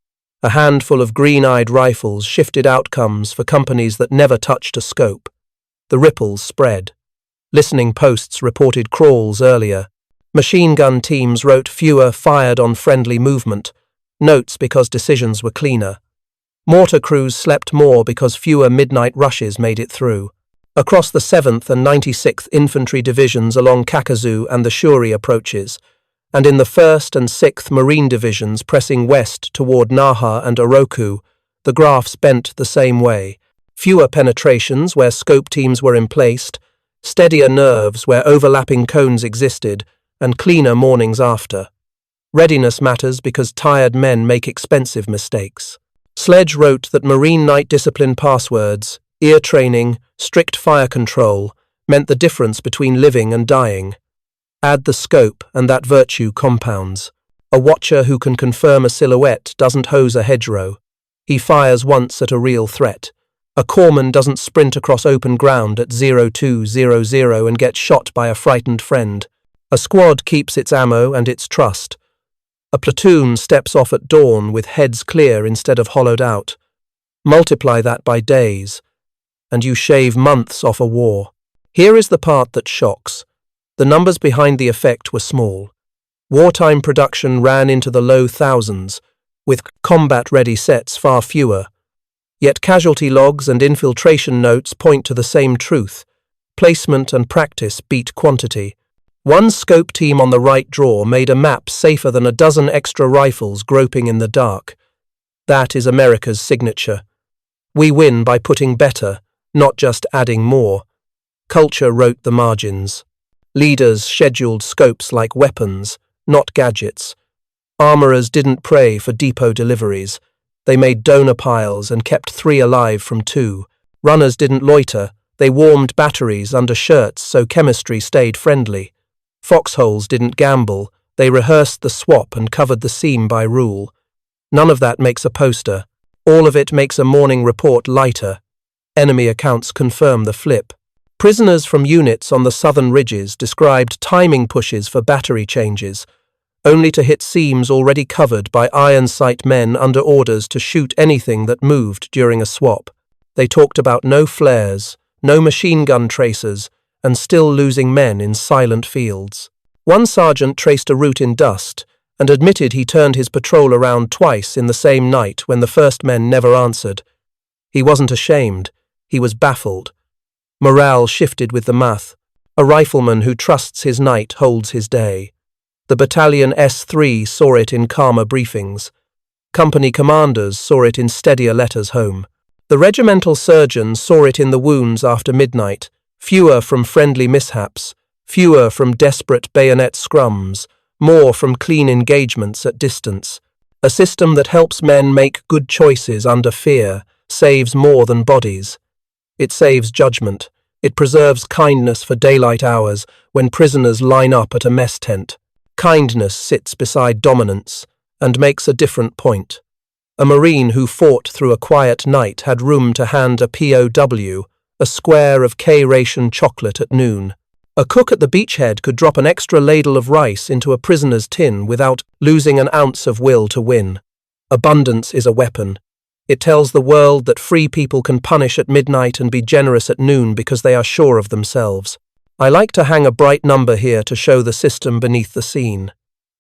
A handful of green-eyed rifles shifted outcomes for companies that never touched a scope. The ripples spread. Listening posts reported crawls earlier. Machine gun teams wrote fewer fired on friendly movement, notes because decisions were cleaner. Mortar crews slept more because fewer midnight rushes made it through. Across the 7th and 96th Infantry Divisions along Kakuzu and the Shuri approaches, and in the 1st and 6th Marine Divisions pressing west toward Naha and Oroku, the graphs bent the same way. Fewer penetrations where scope teams were emplaced, steadier nerves where overlapping cones existed, and cleaner mornings after. Readiness matters because tired men make expensive mistakes. Sledge wrote that Marine night discipline passwords, ear training, strict fire control, meant the difference between living and dying. Add the scope and that virtue compounds. A watcher who can confirm a silhouette doesn't hose a hedgerow. He fires once at a real threat. A corpsman doesn't sprint across open ground at 0200 and get shot by a frightened friend. A squad keeps its ammo and its trust. A platoon steps off at dawn with heads clear instead of hollowed out. Multiply that by days, and you shave months off a war. Here is the part that shocks. The numbers behind the effect were small. Wartime production ran into the low thousands, with combat-ready sets far fewer. Yet casualty logs and infiltration notes point to the same truth. Placement and practice beat quantity. One scope team on the right draw made a map safer than a dozen extra rifles groping in the dark. That is America's signature. We win by putting better, not just adding more. Culture wrote the margins. Leaders scheduled scopes like weapons, not gadgets. Armorers didn't pray for depot deliveries. They made donor piles and kept 3 alive from 2. Runners didn't loiter. They warmed batteries under shirts so chemistry stayed friendly. Foxholes didn't gamble. They rehearsed the swap and covered the seam by rule. None of that makes a poster. All of it makes a morning report lighter. Enemy accounts confirm the flip. Prisoners from units on the southern ridges described timing pushes for battery changes, only to hit seams already covered by iron sight men under orders to shoot anything that moved during a swap. They talked about no flares, no machine gun tracers, and still losing men in silent fields. One sergeant traced a route in dust and admitted he turned his patrol around twice in the same night when the first men never answered. He wasn't ashamed, he was baffled. Morale shifted with the math. A rifleman who trusts his night holds his day. The battalion S3 saw it in calmer briefings. Company commanders saw it in steadier letters home. The regimental surgeon saw it in the wounds after midnight, fewer from friendly mishaps, fewer from desperate bayonet scrums, more from clean engagements at distance. A system that helps men make good choices under fear saves more than bodies. It saves judgment. It preserves kindness for daylight hours when prisoners line up at a mess tent. Kindness sits beside dominance and makes a different point. A Marine who fought through a quiet night had room to hand a POW a square of K-ration chocolate at noon. A cook at the beachhead could drop an extra ladle of rice into a prisoner's tin without losing an ounce of will to win. Abundance is a weapon. It tells the world that free people can punish at midnight and be generous at noon because they are sure of themselves. I like to hang a bright number here to show the system beneath the scene.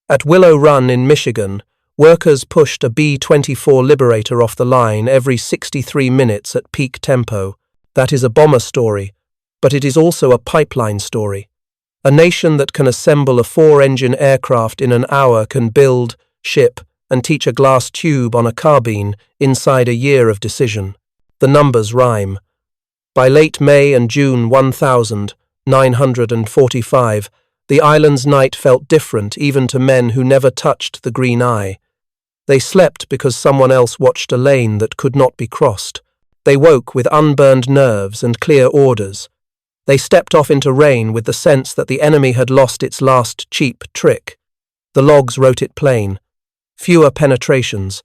At Willow Run in Michigan, workers pushed a B-24 Liberator off the line every 63 minutes at peak tempo. That is a bomber story, but it is also a pipeline story. A nation that can assemble a 4-engine aircraft in an hour can build, ship, and teach a glass tube on a carbine inside a year of decision. The numbers rhyme. By late May and June 1945, the island's night felt different even to men who never touched the green eye. They slept because someone else watched a lane that could not be crossed. They woke with unburned nerves and clear orders. They stepped off into rain with the sense that the enemy had lost its last cheap trick. The logs wrote it plain. Fewer penetrations,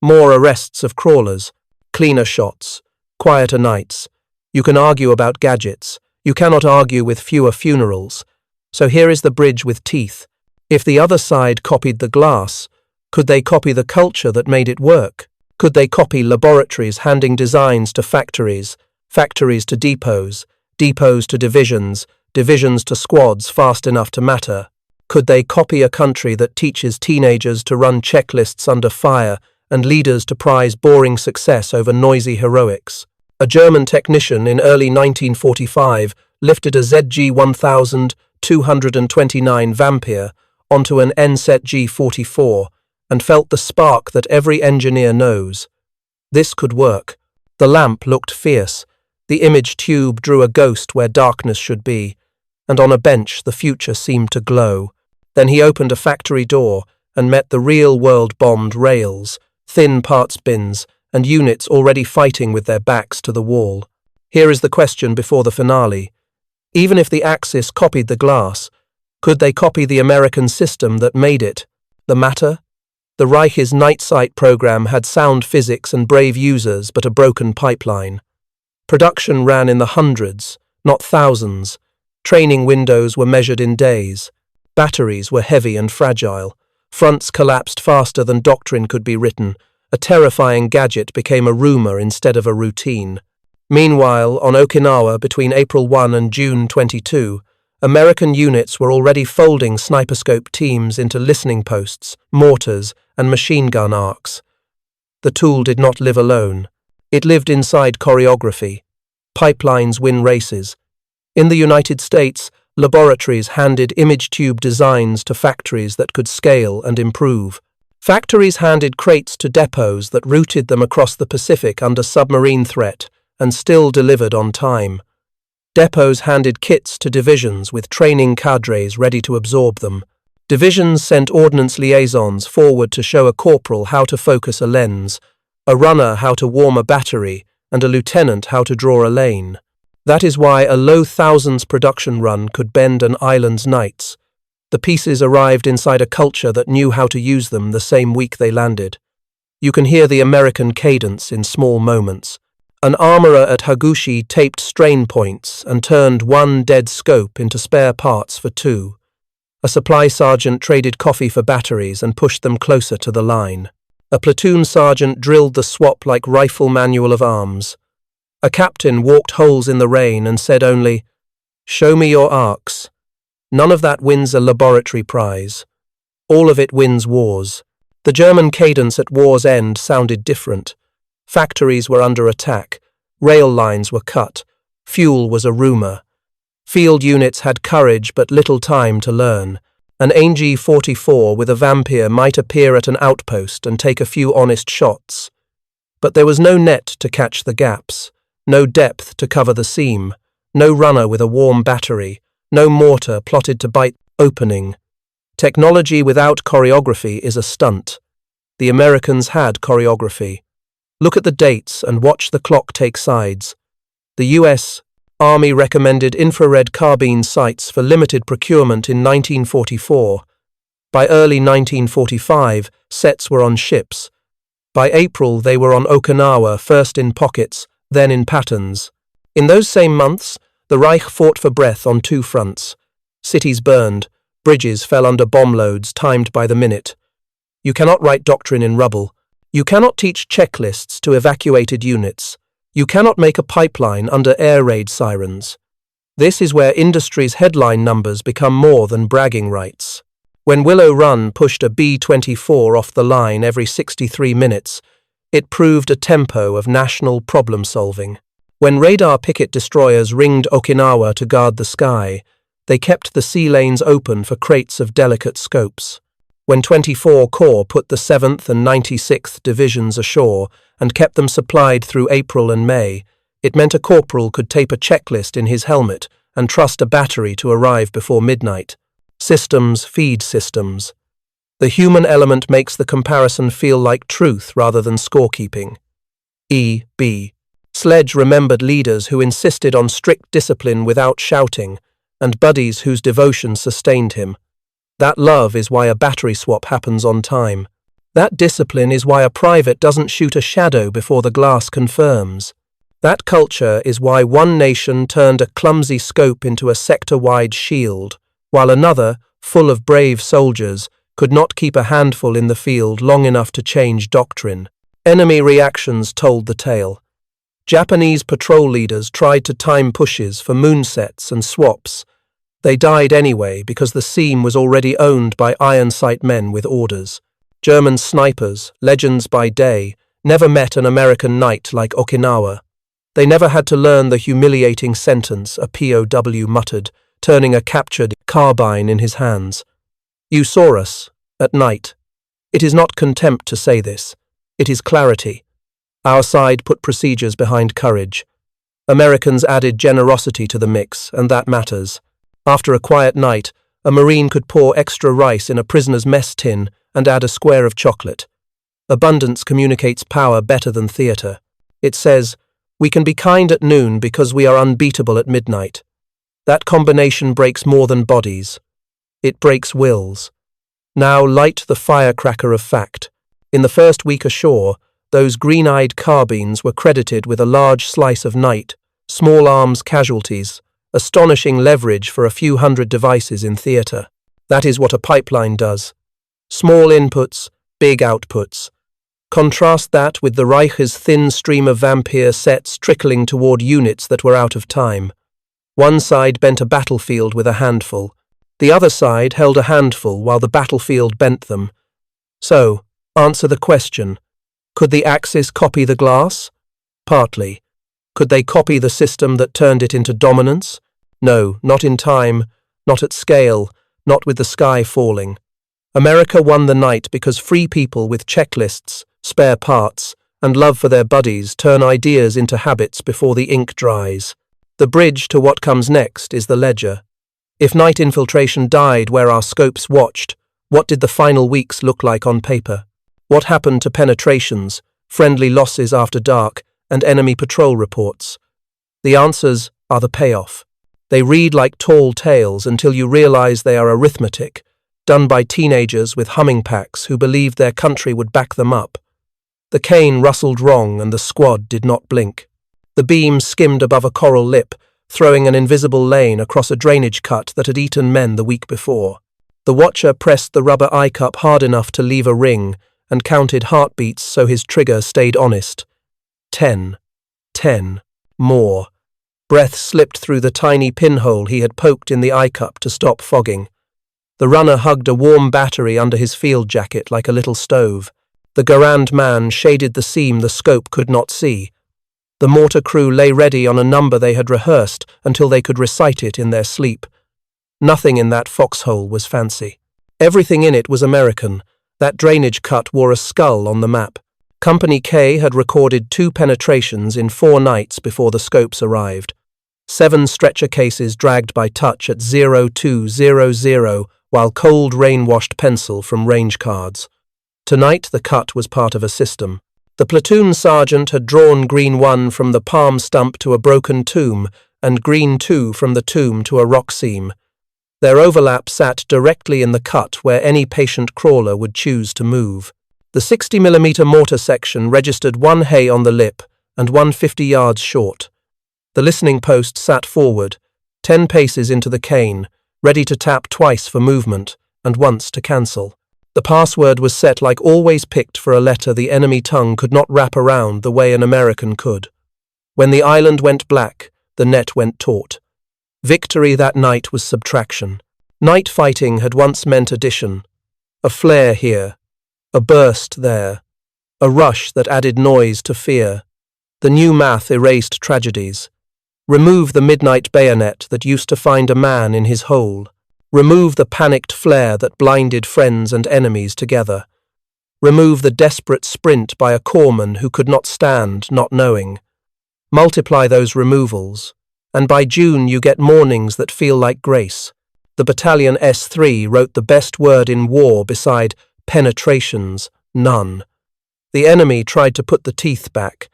more arrests of crawlers, cleaner shots, quieter nights. You can argue about gadgets. You cannot argue with fewer funerals. So here is the bridge with teeth. If the other side copied the glass, could they copy the culture that made it work? Could they copy laboratories handing designs to factories, factories to depots, depots to divisions, divisions to squads fast enough to matter? Could they copy a country that teaches teenagers to run checklists under fire and leaders to prize boring success over noisy heroics? A German technician in early 1945 lifted a ZG-1229 Vampire onto an NSET G-44 and felt the spark that every engineer knows. This could work. The lamp looked fierce. The image tube drew a ghost where darkness should be, and on a bench the future seemed to glow. Then he opened a factory door and met the real-world bombed rails, thin parts bins, and units already fighting with their backs to the wall. Here is the question before the finale. Even if the Axis copied the glass, could they copy the American system that made it? The matter? The Reich's night sight program had sound physics and brave users, but a broken pipeline. Production ran in the hundreds, not thousands. Training windows were measured in days. Batteries were heavy and fragile. Fronts collapsed faster than doctrine could be written. A terrifying gadget became a rumor instead of a routine. Meanwhile, on Okinawa between April 1 and June 22, American units were already folding sniperscope teams into listening posts, mortars, and machine gun arcs. The tool did not live alone. It lived inside choreography. Pipelines win races. In the United States, laboratories handed image tube designs to factories that could scale and improve. Factories handed crates to depots that routed them across the Pacific under submarine threat and still delivered on time. Depots handed kits to divisions with training cadres ready to absorb them. Divisions sent ordnance liaisons forward to show a corporal how to focus a lens, a runner how to warm a battery, and a lieutenant how to draw a lane. That is why a low thousands production run could bend an island's nights. The pieces arrived inside a culture that knew how to use them the same week they landed. You can hear the American cadence in small moments. An armorer at Hagushi taped strain points and turned one dead scope into spare parts for two. A supply sergeant traded coffee for batteries and pushed them closer to the line. A platoon sergeant drilled the swap like rifle manual of arms. A captain walked holes in the rain and said only, "Show me your arcs." None of that wins a laboratory prize. All of it wins wars. The German cadence at war's end sounded different. Factories were under attack. Rail lines were cut. Fuel was a rumor. Field units had courage but little time to learn. An AG-44 with a Vampire might appear at an outpost and take a few honest shots. But there was no net to catch the gaps, no depth to cover the seam, no runner with a warm battery, no mortar plotted to bite opening. Technology without choreography is a stunt. The Americans had choreography. Look at the dates and watch the clock take sides. The U.S. Army recommended infrared carbine sights for limited procurement in 1944. By early 1945, sets were on ships. By April, they were on Okinawa, first in pockets, then in patterns. In those same months, the Reich fought for breath on two fronts. Cities burned, bridges fell under bomb loads timed by the minute. You cannot write doctrine in rubble. You cannot teach checklists to evacuated units. You cannot make a pipeline under air raid sirens. This is where industry's headline numbers become more than bragging rights. When Willow Run pushed a B-24 off the line every 63 minutes, it proved a tempo of national problem-solving. When radar picket destroyers ringed Okinawa to guard the sky, they kept the sea lanes open for crates of delicate scopes. When 24 Corps put the 7th and 96th Divisions ashore and kept them supplied through April and May, it meant a corporal could tape a checklist in his helmet and trust a battery to arrive before midnight. Systems feed systems. The human element makes the comparison feel like truth rather than scorekeeping. E.B. Sledge remembered leaders who insisted on strict discipline without shouting, and buddies whose devotion sustained him. That love is why a battery swap happens on time. That discipline is why a private doesn't shoot a shadow before the glass confirms. That culture is why one nation turned a clumsy scope into a sector-wide shield, while another, full of brave soldiers, could not keep a handful in the field long enough to change doctrine. Enemy reactions told the tale. Japanese patrol leaders tried to time pushes for moonsets and swaps. They died anyway because the seam was already owned by iron sight men with orders. German snipers, legends by day, never met an American night like Okinawa. They never had to learn the humiliating sentence a POW muttered, turning a captured carbine in his hands. "You saw us, at night." It is not contempt to say this. It is clarity. Our side put procedures behind courage. Americans added generosity to the mix, and that matters. After a quiet night, a Marine could pour extra rice in a prisoner's mess tin and add a square of chocolate. Abundance communicates power better than theatre. It says, "We can be kind at noon because we are unbeatable at midnight." That combination breaks more than bodies. It breaks wills. Now light the firecracker of fact. In the first week ashore, those green-eyed carbines were credited with a large slice of night, small arms casualties, astonishing leverage for a few hundred devices in theatre. That is what a pipeline does. Small inputs, big outputs. Contrast that with the Reich's thin stream of Vampire sets trickling toward units that were out of time. One side bent a battlefield with a handful. The other side held a handful while the battlefield bent them. So, answer the question. Could the Axis copy the glass? Partly. Could they copy the system that turned it into dominance? No, not in time, not at scale, not with the sky falling. America won the night because free people with checklists, spare parts, and love for their buddies turn ideas into habits before the ink dries. The bridge to what comes next is the ledger. If night infiltration died where our scopes watched, what did the final weeks look like on paper? What happened to penetrations, friendly losses after dark, and enemy patrol reports? The answers are the payoff. They read like tall tales until you realize they are arithmetic, done by teenagers with humming packs who believed their country would back them up. The cane rustled wrong and the squad did not blink. The beam skimmed above a coral lip, throwing an invisible lane across a drainage cut that had eaten men the week before. The watcher pressed the rubber eye cup hard enough to leave a ring and counted heartbeats so his trigger stayed honest. 10. 10. More. Breath slipped through the tiny pinhole he had poked in the eye cup to stop fogging. The runner hugged a warm battery under his field jacket like a little stove. The Garand man shaded the seam the scope could not see. The mortar crew lay ready on a number they had rehearsed until they could recite it in their sleep. Nothing in that foxhole was fancy. Everything in it was American. That drainage cut wore a skull on the map. Company K had recorded 2 penetrations in 4 nights before the scopes arrived. 7 stretcher cases dragged by touch at 0200 while cold rain-washed pencil from range cards. Tonight the cut was part of a system. The platoon sergeant had drawn Green 1 from the palm stump to a broken tomb and Green 2 from the tomb to a rock seam. Their overlap sat directly in the cut where any patient crawler would choose to move. The 60mm mortar section registered 1 hay on the lip and 150 yards short. The listening post sat forward, 10 paces into the cane, ready to tap twice for movement and once to cancel. The password was set like always picked for a letter the enemy tongue could not wrap around the way an American could. When the island went black, the net went taut. Victory that night was subtraction. Night fighting had once meant addition. A flare here, a burst there, a rush that added noise to fear. The new math erased tragedies. Remove the midnight bayonet that used to find a man in his hole. Remove the panicked flare that blinded friends and enemies together. Remove the desperate sprint by a corpsman who could not stand, not knowing. Multiply those removals, and by June you get mornings that feel like grace. The Battalion S3 wrote the best word in war beside penetrations, none. The enemy tried to put the teeth back.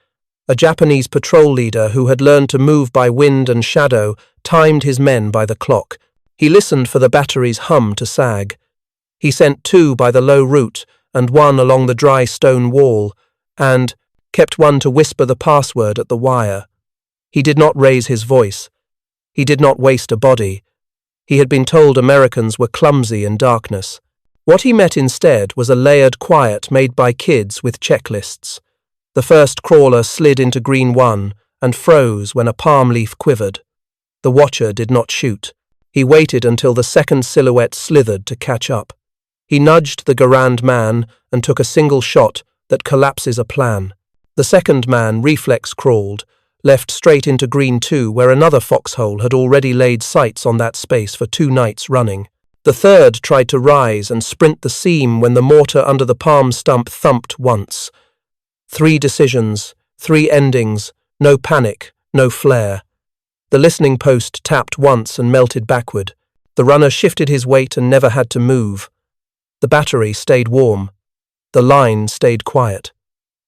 A Japanese patrol leader who had learned to move by wind and shadow timed his men by the clock. He listened for the battery's hum to sag. He sent 2 by the low route and 1 along the dry stone wall, and kept 1 to whisper the password at the wire. He did not raise his voice. He did not waste a body. He had been told Americans were clumsy in darkness. What he met instead was a layered quiet made by kids with checklists. The first crawler slid into Green 1 and froze when a palm leaf quivered. The watcher did not shoot. He waited until the second silhouette slithered to catch up. He nudged the Garand man and took a single shot that collapses a plan. The second man reflex crawled, left straight into Green 2 where another foxhole had already laid sights on that space for 2 nights running. The third tried to rise and sprint the seam when the mortar under the palm stump thumped once. 3 decisions, 3 endings, no panic, no flare. The listening post tapped once and melted backward. The runner shifted his weight and never had to move. The battery stayed warm. The line stayed quiet.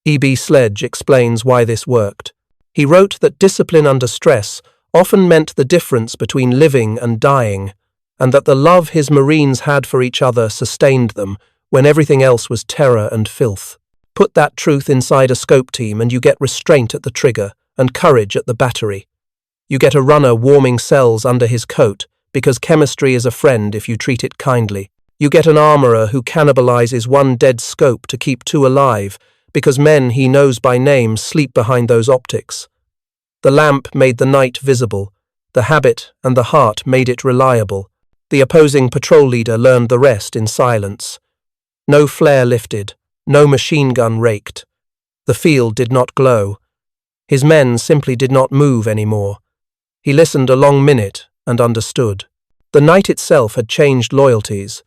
E.B. Sledge explains why this worked. He wrote that discipline under stress often meant the difference between living and dying, and that the love his Marines had for each other sustained them when everything else was terror and filth. Put that truth inside a scope team and you get restraint at the trigger and courage at the battery. You get a runner warming cells under his coat because chemistry is a friend if you treat it kindly. You get an armourer who cannibalizes 1 dead scope to keep 2 alive because men he knows by name sleep behind those optics. The lamp made the night visible. The habit and the heart made it reliable. The opposing patrol leader learned the rest in silence. No flare lifted. No machine gun raked. The field did not glow. His men simply did not move anymore. He listened a long minute and understood. The night itself had changed loyalties.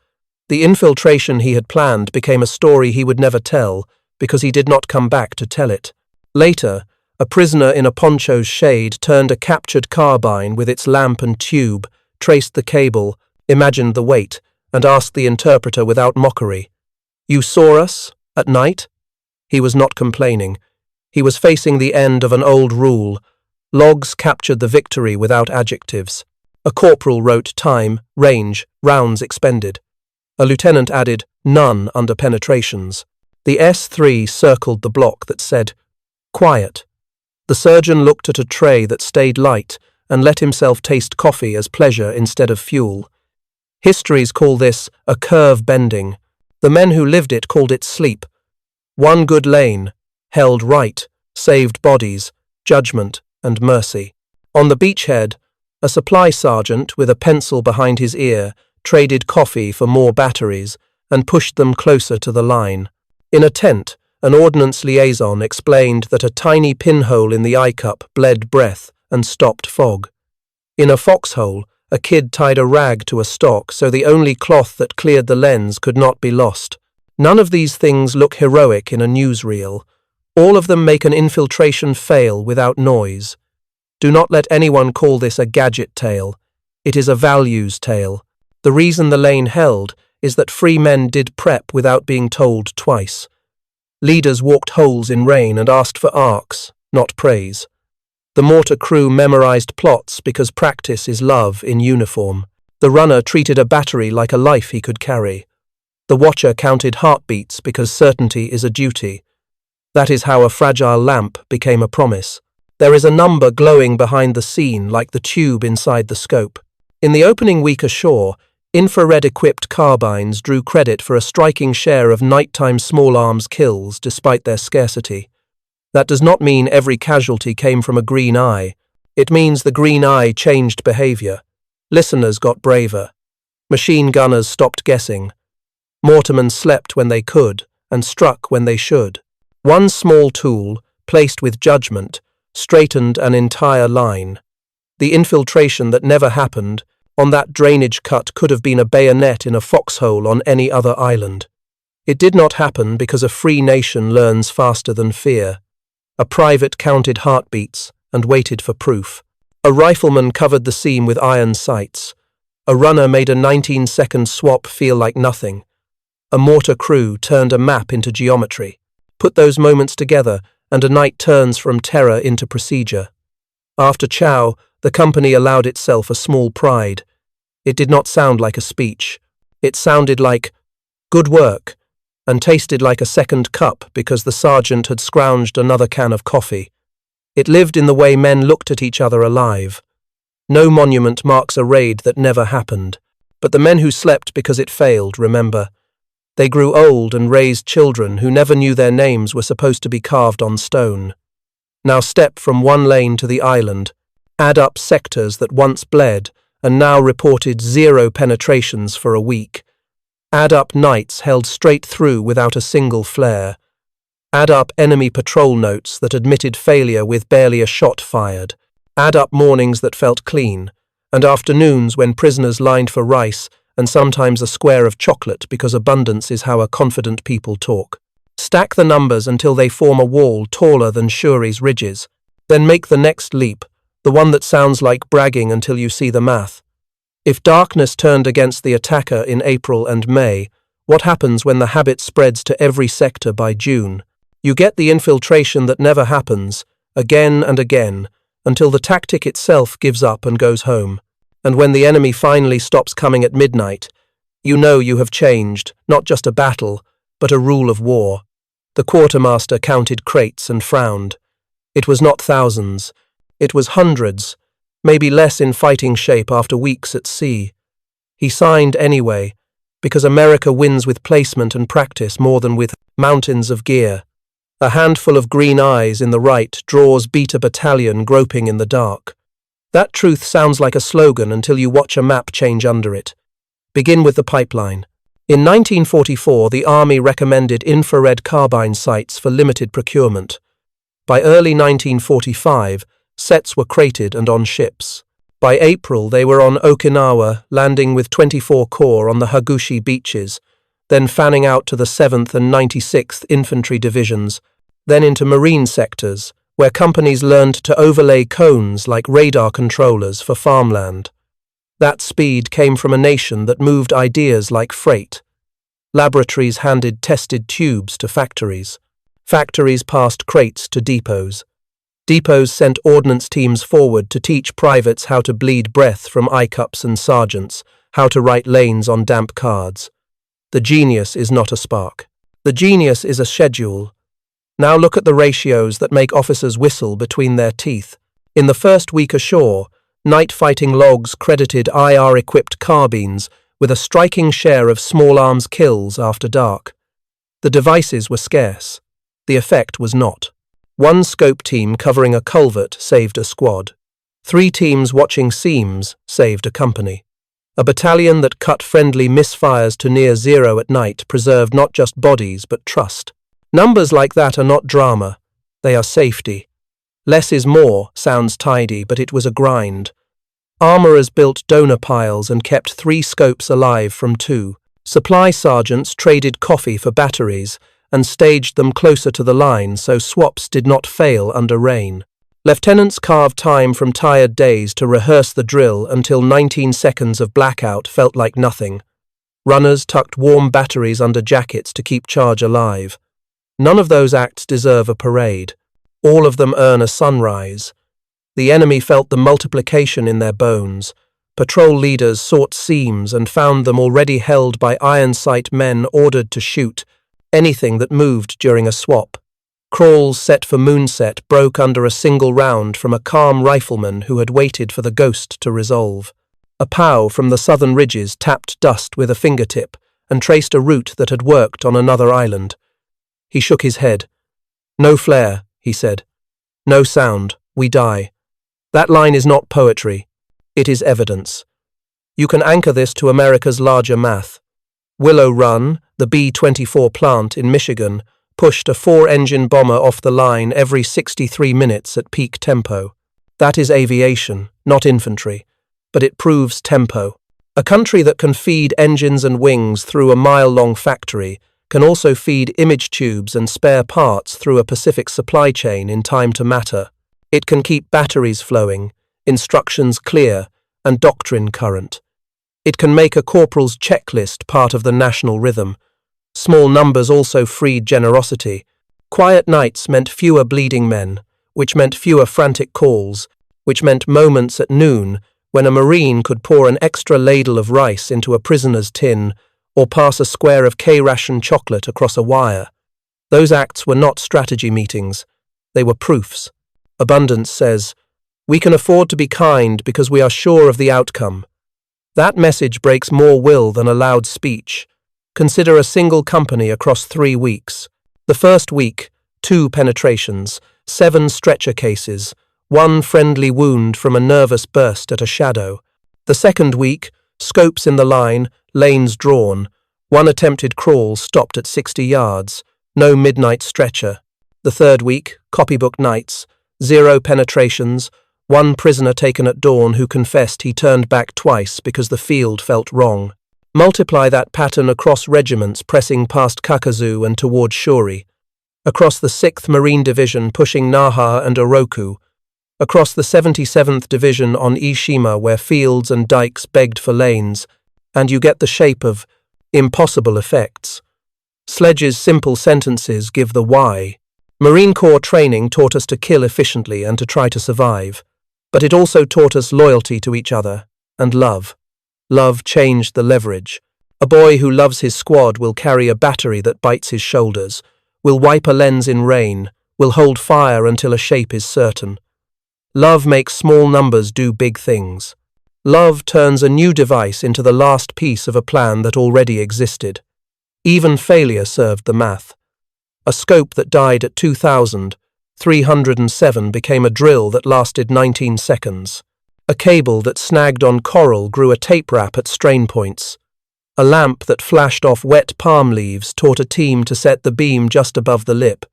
The infiltration he had planned became a story he would never tell because he did not come back to tell it. Later, a prisoner in a poncho's shade turned a captured carbine with its lamp and tube, traced the cable, imagined the weight, and asked the interpreter without mockery, "You saw us? At night?" He was not complaining. He was facing the end of an old rule. Logs captured the victory without adjectives. A corporal wrote time, range, rounds expended. A lieutenant added none under penetrations. The S3 circled the block that said, quiet. The surgeon looked at a tray that stayed light and let himself taste coffee as pleasure instead of fuel. Histories call this a curve bending. The men who lived it called it sleep. 1 good lane, held right, saved bodies, judgment, and mercy. On the beachhead, a supply sergeant with a pencil behind his ear traded coffee for more batteries and pushed them closer to the line. In a tent, an ordnance liaison explained that a tiny pinhole in the eye cup bled breath and stopped fog. In a foxhole, a kid tied a rag to a stalk so the only cloth that cleared the lens could not be lost. None of these things look heroic in a newsreel. All of them make an infiltration fail without noise. Do not let anyone call this a gadget tale. It is a values tale. The reason the lane held is that free men did prep without being told twice. Leaders walked holes in rain and asked for arcs, not praise. The mortar crew memorized plots because practice is love in uniform. The runner treated a battery like a life he could carry. The watcher counted heartbeats because certainty is a duty. That is how a fragile lamp became a promise. There is a number glowing behind the scene like the tube inside the scope. In the opening week ashore, infrared-equipped carbines drew credit for a striking share of nighttime small arms kills despite their scarcity. That does not mean every casualty came from a green eye. It means the green eye changed behavior. Listeners got braver. Machine gunners stopped guessing. Mortarmen slept when they could and struck when they should. One small tool, placed with judgment, straightened an entire line. The infiltration that never happened on that drainage cut could have been a bayonet in a foxhole on any other island. It did not happen because a free nation learns faster than fear. A private counted heartbeats and waited for proof. A rifleman covered the seam with iron sights. A runner made a 19-second swap feel like nothing. A mortar crew turned a map into geometry. Put those moments together, and a night turns from terror into procedure. After chow, the company allowed itself a small pride. It did not sound like a speech. It sounded like, "Good work," and tasted like a second cup because the sergeant had scrounged another can of coffee. It lived in the way men looked at each other alive. No monument marks a raid that never happened, but the men who slept because it failed, remember. They grew old and raised children who never knew their names were supposed to be carved on stone. Now step from one lane to the island, add up sectors that once bled and now reported 0 penetrations for a week. Add up nights held straight through without a single flare. Add up enemy patrol notes that admitted failure with barely a shot fired. Add up mornings that felt clean, and afternoons when prisoners lined for rice and sometimes a square of chocolate because abundance is how a confident people talk. Stack the numbers until they form a wall taller than Shuri's ridges. Then make the next leap, the one that sounds like bragging until you see the math. If darkness turned against the attacker in April and May, what happens when the habit spreads to every sector by June? You get the infiltration that never happens, again and again, until the tactic itself gives up and goes home. And when the enemy finally stops coming at midnight, you know you have changed, not just a battle, but a rule of war. The quartermaster counted crates and frowned. It was not thousands. It was hundreds, maybe less in fighting shape after weeks at sea. He signed anyway, because America wins with placement and practice more than with mountains of gear. A handful of green eyes in the right draws Beta Battalion groping in the dark. That truth sounds like a slogan until you watch a map change under it. Begin with the pipeline. In 1944, the Army recommended infrared carbine sights for limited procurement. By early 1945, sets were crated and on ships. By April, they were on Okinawa, landing with 24 Corps on the Hagushi beaches, then fanning out to the 7th and 96th Infantry Divisions, then into marine sectors, where companies learned to overlay cones like radar controllers for farmland. That speed came from a nation that moved ideas like freight. Laboratories handed tested tubes to factories. Factories passed crates to depots. Depots sent ordnance teams forward to teach privates how to bleed breath from eye cups and sergeants, how to write lanes on damp cards. The genius is not a spark. The genius is a schedule. Now look at the ratios that make officers whistle between their teeth. In the first week ashore, night fighting logs credited IR-equipped carbines with a striking share of small arms kills after dark. The devices were scarce. The effect was not. One scope team covering a culvert saved a squad. 3 teams watching seams saved a company. A battalion that cut friendly misfires to near zero at night preserved not just bodies but trust. Numbers like that are not drama, they are safety. Less is more sounds tidy, but it was a grind. Armourers built donor piles and kept 3 scopes alive from 2. Supply sergeants traded coffee for batteries and staged them closer to the line so swaps did not fail under rain. Lieutenants carved time from tired days to rehearse the drill until 19 seconds of blackout felt like nothing. Runners tucked warm batteries under jackets to keep charge alive. None of those acts deserve a parade. All of them earn a sunrise. The enemy felt the multiplication in their bones. Patrol leaders sought seams and found them already held by iron sight men ordered to shoot anything that moved during a swap. Crawls set for moonset broke under a single round from a calm rifleman who had waited for the ghost to resolve. A POW from the southern ridges tapped dust with a fingertip and traced a route that had worked on another island. He shook his head. "No flare," he said. "No sound. We die." That line is not poetry. It is evidence. You can anchor this to America's larger math. Willow Run, the B-24 plant in Michigan, pushed a 4-engine bomber off the line every 63 minutes at peak tempo. That is aviation, not infantry, but it proves tempo. A country that can feed engines and wings through a mile-long factory can also feed image tubes and spare parts through a Pacific supply chain in time to matter. It can keep batteries flowing, instructions clear, and doctrine current. It can make a corporal's checklist part of the national rhythm. Small numbers also freed generosity. Quiet nights meant fewer bleeding men, which meant fewer frantic calls, which meant moments at noon when a Marine could pour an extra ladle of rice into a prisoner's tin or pass a square of K-ration chocolate across a wire. Those acts were not strategy meetings. They were proofs. Abundance says, "We can afford to be kind because we are sure of the outcome." That message breaks more will than a loud speech. Consider a single company across 3 weeks. The first week, 2 penetrations, 7 stretcher cases, 1 friendly wound from a nervous burst at a shadow. The second week, scopes in the line, lanes drawn, 1 attempted crawl stopped at 60 yards, no midnight stretcher. The third week, copybook nights, 0 penetrations, 1 prisoner taken at dawn who confessed he turned back twice because the field felt wrong. Multiply that pattern across regiments pressing past Kakuzu and toward Shuri, across the 6th Marine Division pushing Naha and Oroku, across the 77th Division on Ishima where fields and dikes begged for lanes, and you get the shape of impossible effects. Sledge's simple sentences give the why. Marine Corps training taught us to kill efficiently and to try to survive, but it also taught us loyalty to each other and love. Love changed the leverage. A boy who loves his squad will carry a battery that bites his shoulders, will wipe a lens in rain, will hold fire until a shape is certain. Love makes small numbers do big things. Love turns a new device into the last piece of a plan that already existed. Even failure served the math. A scope that died at 2,307 became a drill that lasted 19 seconds. A cable that snagged on coral grew a tape wrap at strain points. A lamp that flashed off wet palm leaves taught a team to set the beam just above the lip.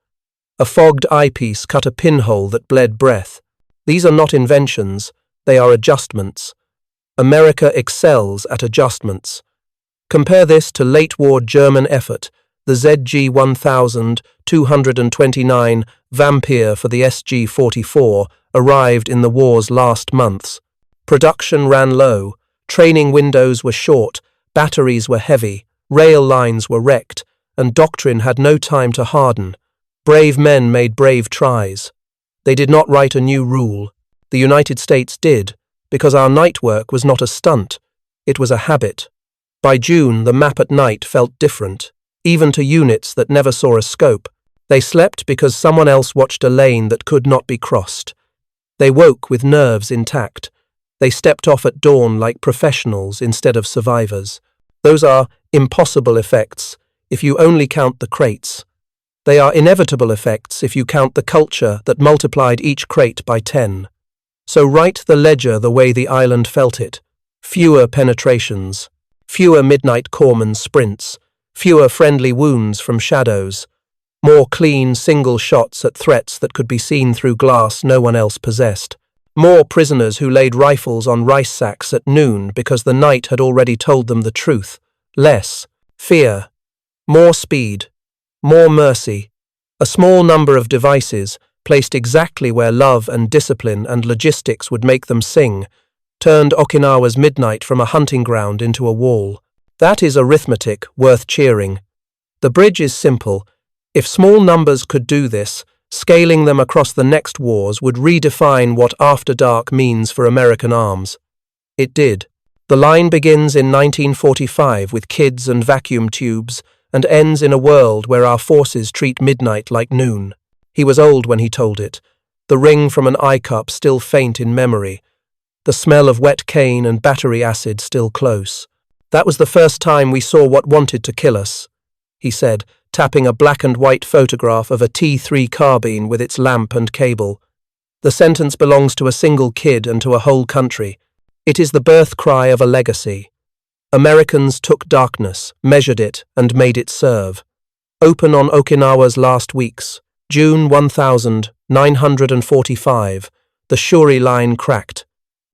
A fogged eyepiece cut a pinhole that bled breath. These are not inventions, they are adjustments. America excels at adjustments. Compare this to late-war German effort, the ZG-1229 Vampire for the SG-44 arrived in the war's last months. Production ran low, training windows were short, batteries were heavy, rail lines were wrecked, and doctrine had no time to harden. Brave men made brave tries. They did not write a new rule. The United States did, because our night work was not a stunt, it was a habit. By June, the map at night felt different, even to units that never saw a scope. They slept because someone else watched a lane that could not be crossed. They woke with nerves intact. They stepped off at dawn like professionals instead of survivors. Those are impossible effects if you only count the crates. They are inevitable effects if you count the culture that multiplied each crate by 10. So write the ledger the way the island felt it. Fewer penetrations, fewer midnight corpsman sprints, fewer friendly wounds from shadows, more clean single shots at threats that could be seen through glass no one else possessed. More prisoners who laid rifles on rice sacks at noon because the night had already told them the truth. Less fear, more speed, more mercy. A small number of devices, placed exactly where love and discipline and logistics would make them sing, turned Okinawa's midnight from a hunting ground into a wall. That is arithmetic worth cheering. The bridge is simple. If small numbers could do this, scaling them across the next wars would redefine what After Dark means for American arms. It did. The line begins in 1945 with kids and vacuum tubes and ends in a world where our forces treat midnight like noon. He was old when he told it, the ring from an eye cup still faint in memory, the smell of wet cane and battery acid still close. That was the first time we saw what wanted to kill us, he said, tapping a black and white photograph of a T3 carbine with its lamp and cable. The sentence belongs to a single kid and to a whole country. It is the birth cry of a legacy. Americans took darkness, measured it, and made it serve. Open on Okinawa's last weeks, June 1945, the Shuri line cracked.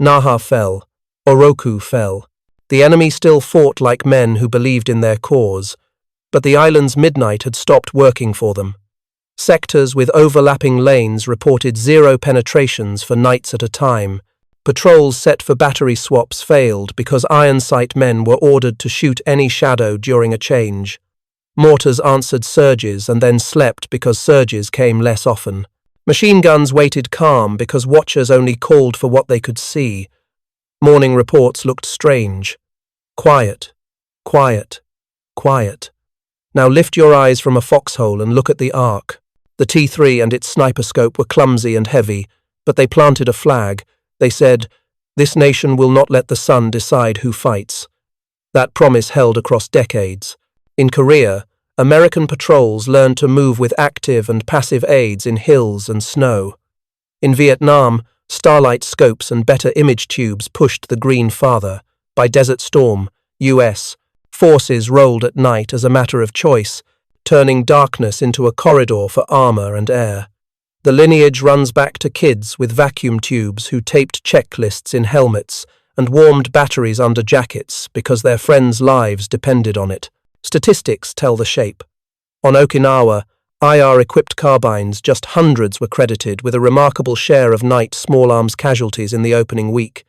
Naha fell. Oroku fell. The enemy still fought like men who believed in their cause, but the island's midnight had stopped working for them. Sectors with overlapping lanes reported 0 penetrations for nights at a time. Patrols set for battery swaps failed because iron sight men were ordered to shoot any shadow during a change. Mortars answered surges and then slept because surges came less often. Machine guns waited calm because watchers only called for what they could see. Morning reports looked strange. Quiet, quiet, quiet. Now lift your eyes from a foxhole and look at the Ark. The T3 and its sniper scope were clumsy and heavy, but they planted a flag. They said, "This nation will not let the sun decide who fights." That promise held across decades. In Korea, American patrols learned to move with active and passive aids in hills and snow. In Vietnam, starlight scopes and better image tubes pushed the green farther. By Desert Storm, US, forces rolled at night as a matter of choice, turning darkness into a corridor for armor and air. The lineage runs back to kids with vacuum tubes who taped checklists in helmets and warmed batteries under jackets because their friends' lives depended on it. Statistics tell the shape. On Okinawa, IR-equipped carbines, just hundreds were credited with a remarkable share of night small arms casualties in the opening week.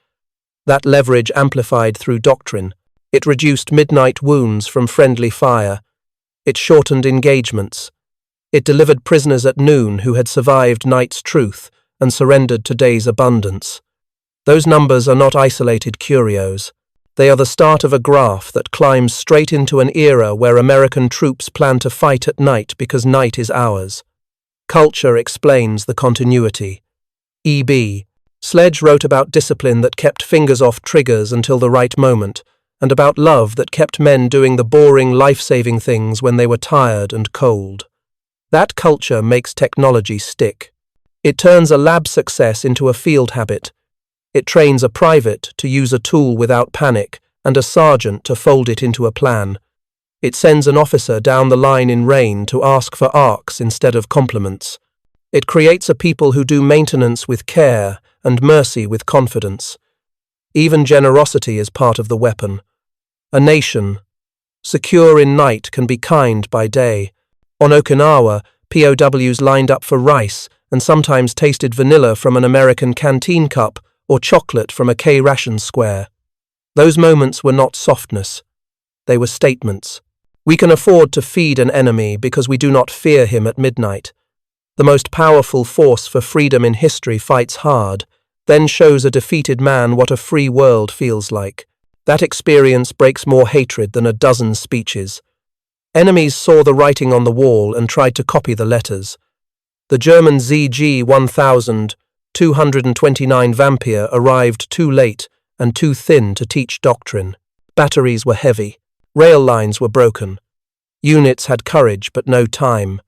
That leverage amplified through doctrine. It reduced midnight wounds from friendly fire. It shortened engagements. It delivered prisoners at noon who had survived night's truth and surrendered to day's abundance. Those numbers are not isolated curios. They are the start of a graph that climbs straight into an era where American troops plan to fight at night because night is ours. Culture explains the continuity. E.B. Sledge wrote about discipline that kept fingers off triggers until the right moment, and about love that kept men doing the boring, life-saving things when they were tired and cold. That culture makes technology stick. It turns a lab success into a field habit. It trains a private to use a tool without panic and a sergeant to fold it into a plan. It sends an officer down the line in rain to ask for arcs instead of compliments. It creates a people who do maintenance with care and mercy with confidence. Even generosity is part of the weapon. A nation, secure in night, can be kind by day. On Okinawa, POWs lined up for rice and sometimes tasted vanilla from an American canteen cup or chocolate from a K-ration square. Those moments were not softness. They were statements. We can afford to feed an enemy because we do not fear him at midnight. The most powerful force for freedom in history fights hard, then shows a defeated man what a free world feels like. That experience breaks more hatred than a dozen speeches. Enemies saw the writing on the wall and tried to copy the letters. The German ZG-1229 Vampire arrived too late and too thin to teach doctrine. Batteries were heavy. Rail lines were broken. Units had courage but no time.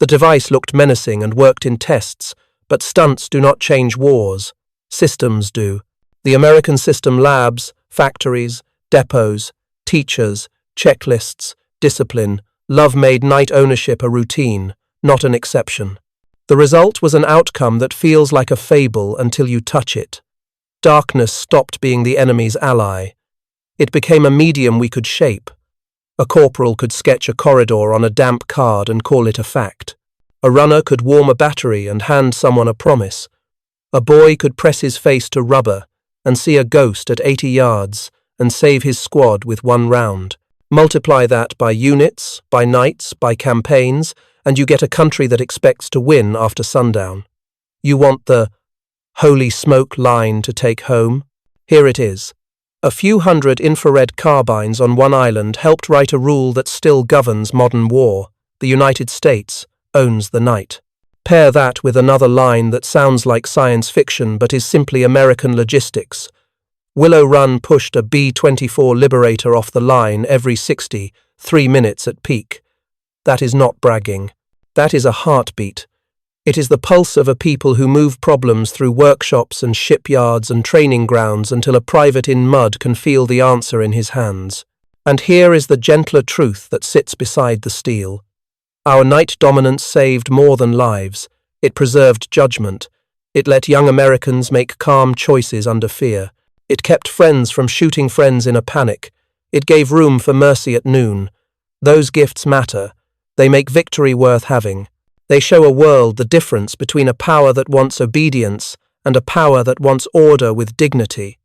The device looked menacing and worked in tests, but stunts do not change wars. Systems do. The American system: labs, factories, depots, teachers, checklists, discipline. Love made night ownership a routine, not an exception. The result was an outcome that feels like a fable until you touch it. Darkness stopped being the enemy's ally. It became a medium we could shape. A corporal could sketch a corridor on a damp card and call it a fact. A runner could warm a battery and hand someone a promise. A boy could press his face to rubber and see a ghost at 80 yards and save his squad with one round. Multiply that by units, by nights, by campaigns, and you get a country that expects to win after sundown. You want the holy smoke line to take home? Here it is. A few hundred infrared carbines on one island helped write a rule that still governs modern war. The United States owns the night. Pair that with another line that sounds like science fiction but is simply American logistics. Willow Run pushed a B-24 Liberator off the line every 3 minutes at peak. That is not bragging. That is a heartbeat. It is the pulse of a people who move problems through workshops and shipyards and training grounds until a private in mud can feel the answer in his hands. And here is the gentler truth that sits beside the steel. Our night dominance saved more than lives. It preserved judgment. It let young Americans make calm choices under fear. It kept friends from shooting friends in a panic. It gave room for mercy at noon. Those gifts matter. They make victory worth having. They show a world the difference between a power that wants obedience and a power that wants order with dignity.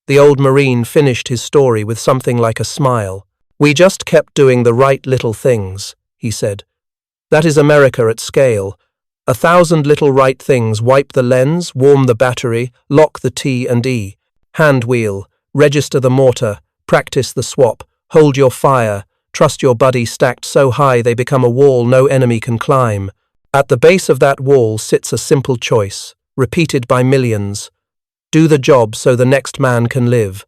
The old Marine finished his story with something like a smile. "We just kept doing the right little things," he said. "That is America at scale. 1,000 little right things: wipe the lens, warm the battery, lock the T&E, hand wheel, register the mortar, practice the swap, hold your fire, trust your buddy stacked so high they become a wall no enemy can climb. At the base of that wall sits a simple choice, repeated by millions. Do the job so the next man can live.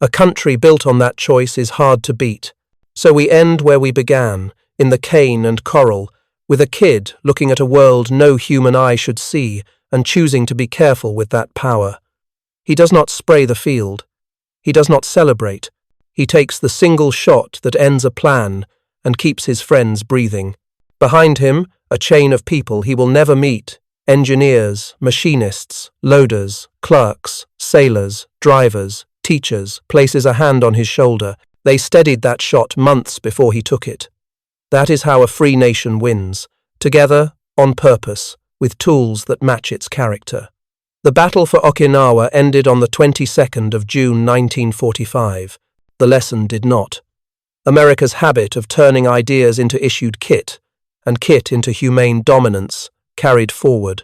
A country built on that choice is hard to beat. So we end where we began, in the cane and coral, with a kid looking at a world no human eye should see and choosing to be careful with that power. He does not spray the field. He does not celebrate. He takes the single shot that ends a plan and keeps his friends breathing. Behind him, a chain of people he will never meet: engineers, machinists, loaders, clerks, sailors, drivers, teachers, places a hand on his shoulder. They steadied that shot months before he took it. That is how a free nation wins, together, on purpose, with tools that match its character. The battle for Okinawa ended on the 22nd of June 1945. The lesson did not. America's habit of turning ideas into issued kit, and kit into humane dominance, carried forward.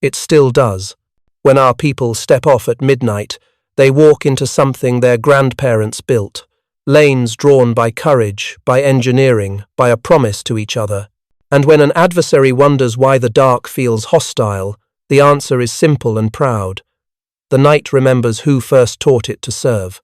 It still does. When our people step off at midnight, they walk into something their grandparents built, lanes drawn by courage, by engineering, by a promise to each other. And when an adversary wonders why the dark feels hostile, the answer is simple and proud. The night remembers who first taught it to serve.